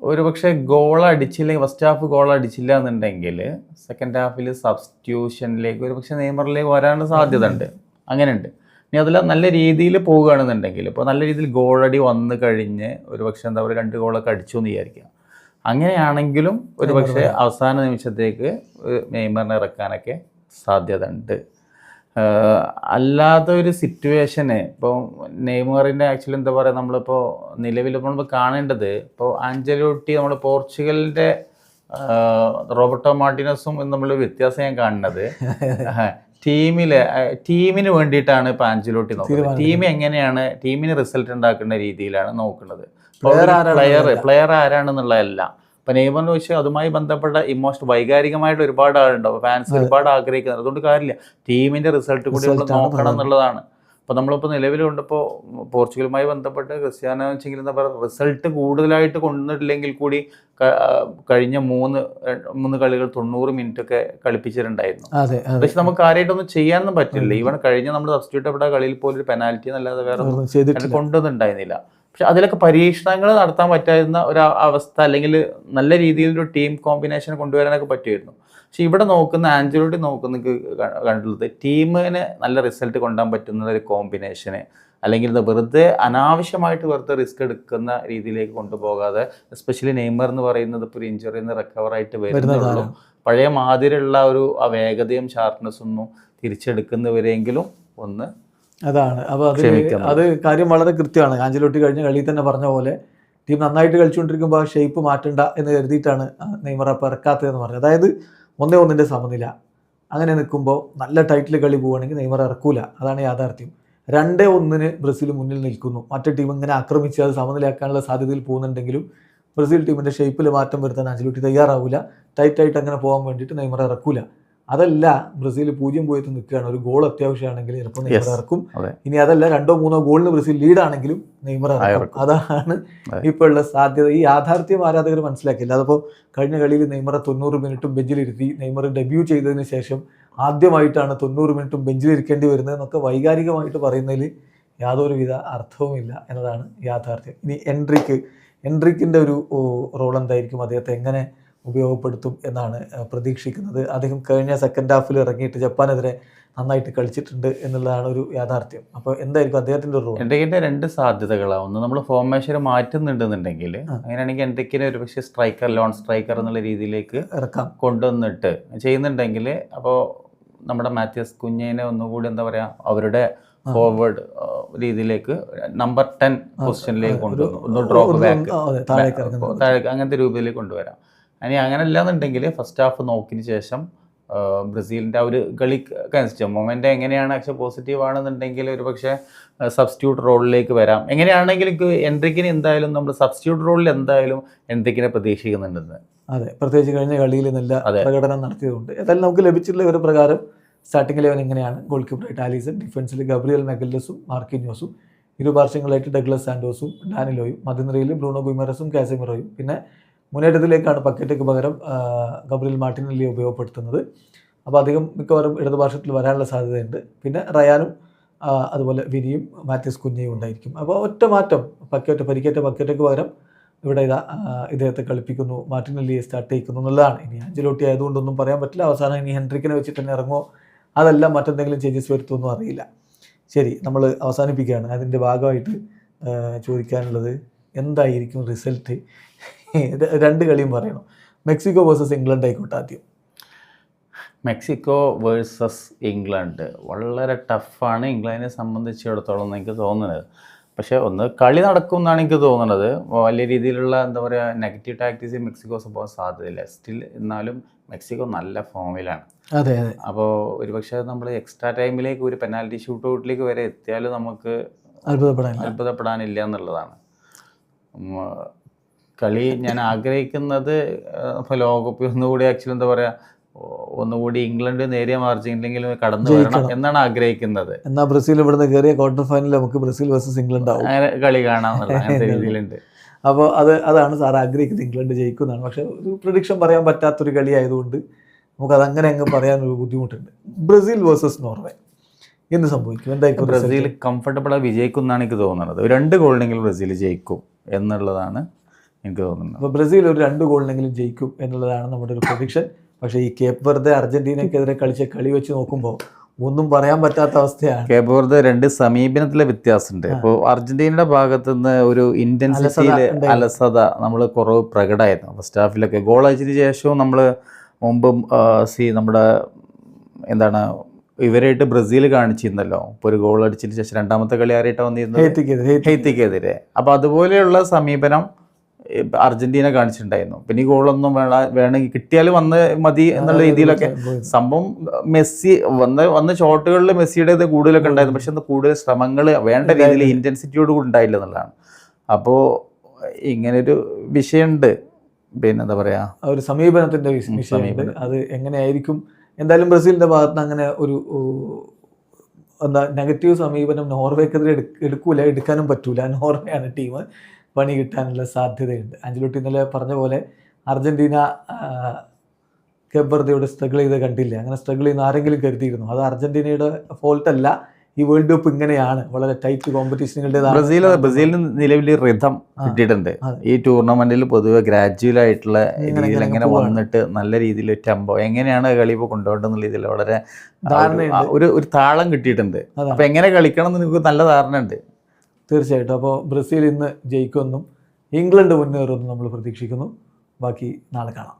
ഒരു പക്ഷേ ഗോൾ അടിച്ചില്ലെങ്കിൽ, ഫസ്റ്റ് ഹാഫ് ഗോൾ അടിച്ചില്ല എന്നുണ്ടെങ്കിൽ സെക്കൻഡ് ഹാഫിൽ സബ്സ്റ്റിറ്റ്യൂഷനിലേക്ക് ഒരു പക്ഷേ നെയ്മറിലേക്ക് വരാനുള്ള സാധ്യത ഉണ്ട്. അങ്ങനെയുണ്ട്. ഇനി അതിൽ നല്ല രീതിയിൽ പോവുകയാണെന്നുണ്ടെങ്കിൽ, ഇപ്പോൾ നല്ല രീതിയിൽ ഗോളടി വന്നു കഴിഞ്ഞ് ഒരു പക്ഷേ എന്താ പറയുക 2 ഗോളൊക്കെ അടിച്ചു എന്ന് വിചാരിക്കുക. അങ്ങനെയാണെങ്കിലും ഒരു പക്ഷേ അവസാന നിമിഷത്തേക്ക് നെയ്മറിനെ ഇറക്കാനൊക്കെ സാധ്യത ഉണ്ട്. അല്ലാത്ത ഒരു സിറ്റുവേഷന് ഇപ്പോൾ നെയ്മറിൻ്റെ ആക്ച്വലി എന്താ പറയുക, നമ്മളിപ്പോൾ നിലവിൽ നമ്മൾ കാണേണ്ടത്, ഇപ്പോൾ ആഞ്ചലോട്ടി നമ്മൾ പോർച്ചുഗലിൻ്റെ റോബർട്ടോ മാർട്ടിനസും നമ്മൾ വ്യത്യാസം ഞാൻ കാണുന്നത് ടീമിന് വേണ്ടിയിട്ടാണ് ഇപ്പോൾ ആഞ്ചലോട്ടി നോക്കുന്നത്. ടീം എങ്ങനെയാണ്, ടീമിന് റിസൾട്ട് ഉണ്ടാക്കുന്ന രീതിയിലാണ് നോക്കുന്നത്. പ്ലെയർ ആരാണെന്നുള്ളതല്ല. ഇപ്പം നെയ്മറിന് വെച്ച് അതുമായി ബന്ധപ്പെട്ട വൈകാരികമായിട്ട് ഒരുപാട് ആളുണ്ടാവും, ഫാൻസ് ഒരുപാട് ആഗ്രഹിക്കുന്നത്. അതുകൊണ്ട് കാര്യമില്ല, ടീമിൻ്റെ റിസൾട്ട് കൂടി നമ്മൾ നോക്കണം എന്നുള്ളതാണ്. അപ്പോൾ നമ്മളിപ്പോൾ നിലവിലുണ്ടിപ്പോൾ പോർച്ചുഗലുമായി ബന്ധപ്പെട്ട് ക്രിസ്ത്യാനോ വെച്ചെങ്കിൽ എന്താ പറയുക, റിസൾട്ട് കൂടുതലായിട്ട് കൊണ്ടുവന്നിട്ടില്ലെങ്കിൽ കൂടി കഴിഞ്ഞ മൂന്ന് കളികൾ 90 മിനിറ്റൊക്കെ കളിപ്പിച്ചിട്ടുണ്ടായിരുന്നു. പക്ഷെ നമുക്ക് കാര്യമായിട്ടൊന്നും ചെയ്യാനൊന്നും പറ്റില്ല. ഈവൻ കഴിഞ്ഞ നമ്മൾ സബ്സ്റ്റിറ്റ്യൂട്ട് ചെയ്യപ്പെട്ട കളിയിൽ പോലും ഒരു പെനാൽറ്റി എന്നല്ലാതെ വേറെ കൊണ്ടുവന്നിട്ടുണ്ടായിരുന്നില്ല. പക്ഷെ അതിലൊക്കെ പരീക്ഷണങ്ങൾ നടത്താൻ പറ്റാവുന്ന ഒരു അവസ്ഥ, അല്ലെങ്കിൽ നല്ല രീതിയിലൊരു ടീം കോമ്പിനേഷൻ കൊണ്ടുവരാനൊക്കെ പറ്റുമായിരുന്നു. പക്ഷെ ഇവിടെ നോക്കുന്ന ആഞ്ചലോട്ടി കണ്ടുള്ളത് ടീമിന് നല്ല റിസൾട്ട് കൊണ്ടുപോകാൻ പറ്റുന്ന ഒരു കോമ്പിനേഷന്, അല്ലെങ്കിൽ വെറുതെ അനാവശ്യമായിട്ട് വെറുതെ റിസ്ക് എടുക്കുന്ന രീതിയിലേക്ക് കൊണ്ടുപോകാതെ, എസ്പെഷ്യലി നെയ്മർ എന്ന് പറയുന്നത് ഇപ്പോൾ ഒരു ഇഞ്ചുറിയിൽ നിന്ന് റിക്കവറായിട്ട് വരുന്നുള്ളൂ. പഴയ മാതിരിയുള്ള ഒരു ആ വേഗതയും ഷാർപ്നെസ്സും ഒന്നും തിരിച്ചെടുക്കുന്നവരെങ്കിലും ഒന്ന് അതാണ്. അപ്പോൾ അത് കാര്യം വളരെ കൃത്യമാണ്. ആഞ്ചലോട്ടി കഴിഞ്ഞ കളിയിൽ തന്നെ പറഞ്ഞ പോലെ ടീം നന്നായിട്ട് കളിച്ചുകൊണ്ടിരിക്കുമ്പോൾ ആ ഷേപ്പ് മാറ്റണ്ട എന്ന് കരുതിയിട്ടാണ് നെയ്മർ അപ്പോൾ ഇറക്കാത്തതെന്ന് പറഞ്ഞത്. അതായത് 1-1 സമനില അങ്ങനെ നിൽക്കുമ്പോൾ നല്ല ടൈറ്റിൽ കളി പോവുകയാണെങ്കിൽ നെയ്മർ ഇറക്കൂല. അതാണ് യാഥാർത്ഥ്യം. 2-1 ബ്രസീൽ മുന്നിൽ നിൽക്കുന്നു, മറ്റേ ടീം ഇങ്ങനെ ആക്രമിച്ച് അത് സമനിലയാക്കാനുള്ള സാധ്യതയിൽ പോകുന്നുണ്ടെങ്കിലും ബ്രസീൽ ടീമിൻ്റെ ഷേപ്പിൽ മാറ്റം വരുത്താൻ ആഞ്ചലോട്ടി തയ്യാറാവില്ല. ടൈറ്റായിട്ട് അങ്ങനെ പോകാൻ വേണ്ടിയിട്ട് നെയ്മർ ഇറക്കൂല. അതല്ല, ബ്രസീൽ 0-0 നിൽക്കുകയാണ്, ഒരു ഗോൾ അത്യാവശ്യമാണെങ്കിൽ ചിലപ്പോൾ നെയ്മർ ഇറക്കും. ഇനി അതല്ല 2-3 ഗോളിന് ബ്രസീൽ ലീഡാണെങ്കിലും നെയ്മർ ഇറക്കും. അതാണ് ഇപ്പോൾ ഉള്ള സാധ്യത. ഈ യാഥാർത്ഥ്യം ആരാധകർ മനസ്സിലാക്കില്ല. അതിപ്പോൾ കഴിഞ്ഞ കളിയിൽ നെയ്മറെ 90 മിനിറ്റും ബെഞ്ചിലിരുത്തി. നെയ്മർ ഡെബ്യൂ ചെയ്തതിന് ശേഷം ആദ്യമായിട്ടാണ് 90 മിനിറ്റും ബെഞ്ചിലിരിക്കേണ്ടി വരുന്നതെന്നൊക്കെ വൈകാരികമായിട്ട് പറയുന്നതിൽ യാതൊരുവിധ അർത്ഥവുമില്ല എന്നതാണ് യാഥാർത്ഥ്യം. ഇനി എൻട്രിക്കിൻ്റെ ഒരു റോൾ എന്തായിരിക്കും, അദ്ദേഹത്തെ എങ്ങനെ ഉപയോഗപ്പെടുത്തും എന്നാണ് പ്രതീക്ഷിക്കുന്നത്. അദ്ദേഹം കഴിഞ്ഞ സെക്കൻഡ് ഹാഫിൽ ഇറങ്ങിയിട്ട് ജപ്പാനെതിരെ നന്നായിട്ട് കളിച്ചിട്ടുണ്ട് എന്നുള്ളതാണ് ഒരു യാഥാർത്ഥ്യം. അപ്പോൾ എന്തായിരിക്കും അദ്ദേഹത്തിൻ്റെ റോൾ? എൻട്രിക്കിൻ്റെ 2 സാധ്യതകളാണ്. ഒന്ന്, നമ്മൾ ഫോർമേഷൻ മാറ്റുന്നുണ്ടെന്നുണ്ടെങ്കിൽ അങ്ങനെയാണെങ്കിൽ എൻട്രിക്കിനെ ഒരു പക്ഷേ സ്ട്രൈക്കർ, ലോൺ സ്ട്രൈക്കർ എന്നുള്ള രീതിയിലേക്ക് ഇറക്കാം കൊണ്ടുവന്നിട്ട് ചെയ്യുന്നുണ്ടെങ്കിൽ, അപ്പോൾ നമ്മുടെ മാത്യൂസ് കുഞ്ഞിനെ ഒന്നുകൂടി എന്താ പറയുക, അവരുടെ ഫോർവേഡ് രീതിയിലേക്ക് നമ്പർ 10 പൊസിഷനിലേക്ക് കൊണ്ടുവന്നു, ഒന്ന് ഡ്രോപ്പ് ബാക്ക് താഴേക്ക് അങ്ങനത്തെ രൂപത്തിലേക്ക് കൊണ്ടുവരാം. ഇനി അങ്ങനെ അല്ലാന്നുണ്ടെങ്കിൽ ഫസ്റ്റ് ഹാഫ് നോക്കിയതിന് ശേഷം ബ്രസീലിൻ്റെ ആ ഒരു കളിക്ക് അനുസരിച്ച് മൊമെൻ്റ് എങ്ങനെയാണ് ആക്ച്വൽ പോസിറ്റീവ് ആണെന്നുണ്ടെങ്കിൽ ഒരു പക്ഷേ സബ്സ്റ്റിറ്റ്യൂട്ട് റോളിലേക്ക് വരാം. എങ്ങനെയാണെങ്കിലും എൻട്രിക്കിന് എന്തായാലും നമ്മൾ സബ്സ്റ്റിറ്റ്യൂട്ട് റോളിൽ എന്തായാലും എൻട്രിക്കിനെ പ്രതീക്ഷിക്കുന്നുണ്ടെന്ന്. അതെ, പ്രത്യേകിച്ച് കഴിഞ്ഞ കളിയിൽ നല്ല പ്രകടനം നടത്തിയതുകൊണ്ട്. ഏതായാലും നമുക്ക് ലഭിച്ചിട്ടുള്ള ഒരു പ്രകാരം സ്റ്റാർട്ടിംഗ് 11 എങ്ങനെയാണ്: ഗോൾ കീപ്പറായിട്ട് ആലിസൺ, ഡിഫൻസിൽ ഗബ്രിയൽ മെഗല്ലസും മാർക്കിന്യോസും, ഇരുപാർശ്വങ്ങളായിട്ട് ഡഗ്ലസ് സാന്റോസും ഡാനിലോയും, മധ്യനിരയിൽ ബ്രൂണോ ഗുയിമറസും കാസമിറോയും, പിന്നെ മുന്നേറ്റത്തിലേക്കാണ് പക്കറ്റയ്ക്ക് പകരം ഗബ്രിയൽ മാർട്ടിനെല്ലിയെ ഉപയോഗപ്പെടുത്തുന്നത്. അപ്പോൾ അധികം മിക്കവാറും ഇടതുപാർശ്വത്തിൽ വരാനുള്ള സാധ്യതയുണ്ട്. പിന്നെ റയാനും അതുപോലെ വിനിയും മാത്യൂസ് കുഞ്ഞയും ഉണ്ടായിരിക്കും. അപ്പോൾ ഒറ്റ മാറ്റം, പരിക്കേറ്റ പക്കറ്റയ്ക്ക് പകരം ഇവിടെ ഇദ്ദേഹത്തെ കളിപ്പിക്കുന്നു, മാർട്ടിനെല്ലിയെ സ്റ്റാർട്ട് ചെയ്യിക്കുന്നു എന്നുള്ളതാണ്. ഇനി ആഞ്ചലോട്ടി ആയതുകൊണ്ടൊന്നും പറയാൻ പറ്റില്ല. അവസാനം ഇനി ഹെൻട്രിക്കിനെ വെച്ചിട്ട് തന്നെ ഇറങ്ങുമോ, അതല്ല മറ്റെന്തെങ്കിലും ചേഞ്ചസ് വരുത്തുമെന്നും അറിയില്ല. ശരി, നമ്മൾ അവസാനിപ്പിക്കുകയാണ്. അതിൻ്റെ ഭാഗമായിട്ട് ചോദിക്കാനുള്ളത്, എന്തായിരിക്കും റിസൾട്ട്? 2 കളിയും പറയണം. മെക്സിക്കോ വേഴ്സസ് ഇംഗ്ലണ്ട് ആയിക്കോട്ടെ. ആദ്യം മെക്സിക്കോ വേഴ്സസ് ഇംഗ്ലണ്ട് വളരെ ടഫാണ് ഇംഗ്ലണ്ടിനെ സംബന്ധിച്ചിടത്തോളം എനിക്ക് തോന്നുന്നത്. പക്ഷേ ഒന്ന് കളി നടക്കും എന്നാണ് എനിക്ക് തോന്നുന്നത്. വലിയ രീതിയിലുള്ള എന്താ പറയുക നെഗറ്റീവ് ടാക്ടിക്സ് മെക്സിക്കോ സംഭവം സാധ്യതയില്ല. സ്റ്റിൽ എന്നാലും മെക്സിക്കോ നല്ല ഫോമിലാണ്. അതെ. അപ്പോൾ ഒരുപക്ഷെ നമ്മൾ എക്സ്ട്രാ ടൈമിലേക്ക് ഒരു പെനാൽറ്റി ഷൂട്ട് ഔട്ടിലേക്ക് വരെ എത്തിയാലും നമുക്ക് അത്ഭുതപ്പെടാനില്ല എന്നുള്ളതാണ്. കളി ഞാൻ ആഗ്രഹിക്കുന്നത് ഇപ്പോൾ ലോകകപ്പിൽ ഒന്നുകൂടി ആക്ച്വലി എന്താ പറയുക ഒന്നുകൂടി ഇംഗ്ലണ്ട് നേരിയ മാർജിനിലെങ്കിലും കടന്നു വരണം എന്നാണ് ആഗ്രഹിക്കുന്നത്. എന്നാൽ ബ്രസീൽ ഇവിടുന്ന് കയറിയ ക്വാർട്ടർ ഫൈനലിൽ നമുക്ക് ബ്രസീൽ വേഴ്സസ് ഇംഗ്ലണ്ട് ആവും, അങ്ങനെ കളി കാണാമെന്നുള്ള അങ്ങനത്തെ രീതിയിലുണ്ട്. അപ്പോൾ അതാണ് സാർ ആഗ്രഹിക്കുന്നത്, ഇംഗ്ലണ്ട് ജയിക്കുന്നതാണ്. പക്ഷേ ഒരു പ്രഡിക്ഷൻ പറയാൻ പറ്റാത്തൊരു കളി ആയതുകൊണ്ട് നമുക്കത് അങ്ങനെ അങ്ങ് പറയാനൊരു ബുദ്ധിമുട്ടുണ്ട്. ബ്രസീൽ വേഴ്സസ് നോർവേ എന്ത് സംഭവിക്കും, എന്തായിരിക്കും? ബ്രസീൽ കംഫർട്ടബിളായി വിജയിക്കും എന്നാണ് എനിക്ക് തോന്നുന്നത്. 2 ഗോളിനെങ്കിലും ബ്രസീൽ ജയിക്കും എന്നുള്ളതാണ് എനിക്ക് തോന്നുന്നത്. അപ്പോൾ ബ്രസീൽ ഒരു 2 ഗോളിനെങ്കിലും ജയിക്കും എന്നുള്ളതാണ് നമ്മുടെ ഒരു പ്രഡിക്ഷൻ. പക്ഷേ ഈ കേപ്പ് വെർദെ അർജന്റീനയ്ക്കെതിരെ കളിച്ച കളി വെച്ച് നോക്കുമ്പോൾ ഒന്നും പറയാൻ പറ്റാത്ത അവസ്ഥയാണ്. കേപ്പ് വെർദെ 2 സമീപനത്തിലെ വ്യത്യാസമുണ്ട്. ഇപ്പോൾ അർജന്റീനയുടെ ഭാഗത്തു നിന്ന് ഒരു ഇന്റൻസിറ്റിയിൽ അലസത നമ്മൾ കുറവ് പ്രകടമായിരുന്നു ഫസ്റ്റ് ഹാഫിലൊക്കെ. ഗോൾ അടിച്ചതിന് ശേഷവും നമ്മൾ മുമ്പും നമ്മുടെ എന്താണ് ഇവരായിട്ട് ബ്രസീൽ കാണിച്ചിരുന്നല്ലോ. ഇപ്പോൾ ഒരു ഗോൾ അടിച്ചതിന് ശേഷം രണ്ടാമത്തെ കളി ആരായിട്ടാണ് വന്നിരുന്നത്? ഹെയ്ത്തിക്കെതിരെ. അപ്പോൾ അതുപോലെയുള്ള സമീപനം അർജന്റീന കാണിച്ചിട്ടുണ്ടായിരുന്നു. പിന്നെ ഈ ഗോളൊന്നും വേണമെങ്കിൽ കിട്ടിയാൽ വന്ന് മതി എന്നുള്ള രീതിയിലൊക്കെ സംഭവം. മെസ്സി വന്ന ഷോട്ടുകളിൽ മെസ്സിയുടേത് കൂടുതലൊക്കെ ഉണ്ടായിരുന്നു. പക്ഷെ കൂടുതൽ ശ്രമങ്ങൾ വേണ്ട രീതിയിൽ ഇന്റൻസിറ്റിയോട് കൂടി ഉണ്ടായില്ല എന്നുള്ളതാണ്. അപ്പോൾ ഇങ്ങനൊരു വിഷയമുണ്ട്. പിന്നെ എന്താ പറയുക, ഒരു സമീപനത്തിൻ്റെ വിഷയമുണ്ട്. അത് എങ്ങനെയായിരിക്കും എന്തായാലും ബ്രസീലിൻ്റെ ഭാഗത്ത് നിന്ന് അങ്ങനെ ഒരു നെഗറ്റീവ് സമീപനം നോർവേക്കെതിരെ എടുക്കാനും പറ്റൂല. നോർവേയാണ് ടീം, പണി കിട്ടാനുള്ള സാധ്യതയുണ്ട്. ആഞ്ചലോട്ടി ഇന്നലെ പറഞ്ഞ പോലെ അർജന്റീന കേപ്പ് വെർദെയോട് സ്ട്രഗിൾ ചെയ്ത് കണ്ടില്ല. അങ്ങനെ സ്ട്രഗിൾ ചെയ്യുന്ന ആരെങ്കിലും കരുതിയിരുന്നു? അത് അർജന്റീനയുടെ ഫോൾട്ടല്ല. ഈ വേൾഡ് കപ്പ് ഇങ്ങനെയാണ്, വളരെ ടൈറ്റ് കോമ്പറ്റീഷനുകളുടേതാണ്. ബ്രസീലിന് നിലവിൽ റിഥം കിട്ടിയിട്ടുണ്ട്. ഈ ടൂർണമെന്റിൽ പൊതുവെ ഗ്രാജുവൽ ആയിട്ടുള്ള രീതിയിൽ എങ്ങനെ വന്നിട്ട് നല്ല രീതിയിൽ ടെമ്പോ എങ്ങനെയാണ് കളി ഇപ്പോൾ കൊണ്ടുപോകേണ്ടെന്നുള്ള രീതിയിൽ വളരെ ഒരു താളം കിട്ടിയിട്ടുണ്ട്. അപ്പൊ എങ്ങനെ കളിക്കണം എന്ന് നിങ്ങൾക്ക് നല്ല ധാരണ ഉണ്ട് തീർച്ചയായിട്ടും. അപ്പോൾ ബ്രസീൽ ഇന്ന് ജയിക്കുമെന്നും ഇംഗ്ലണ്ട് മുന്നേറുമെന്നും നമ്മൾ പ്രതീക്ഷിക്കുന്നു. ബാക്കി നാളെ കാണാം.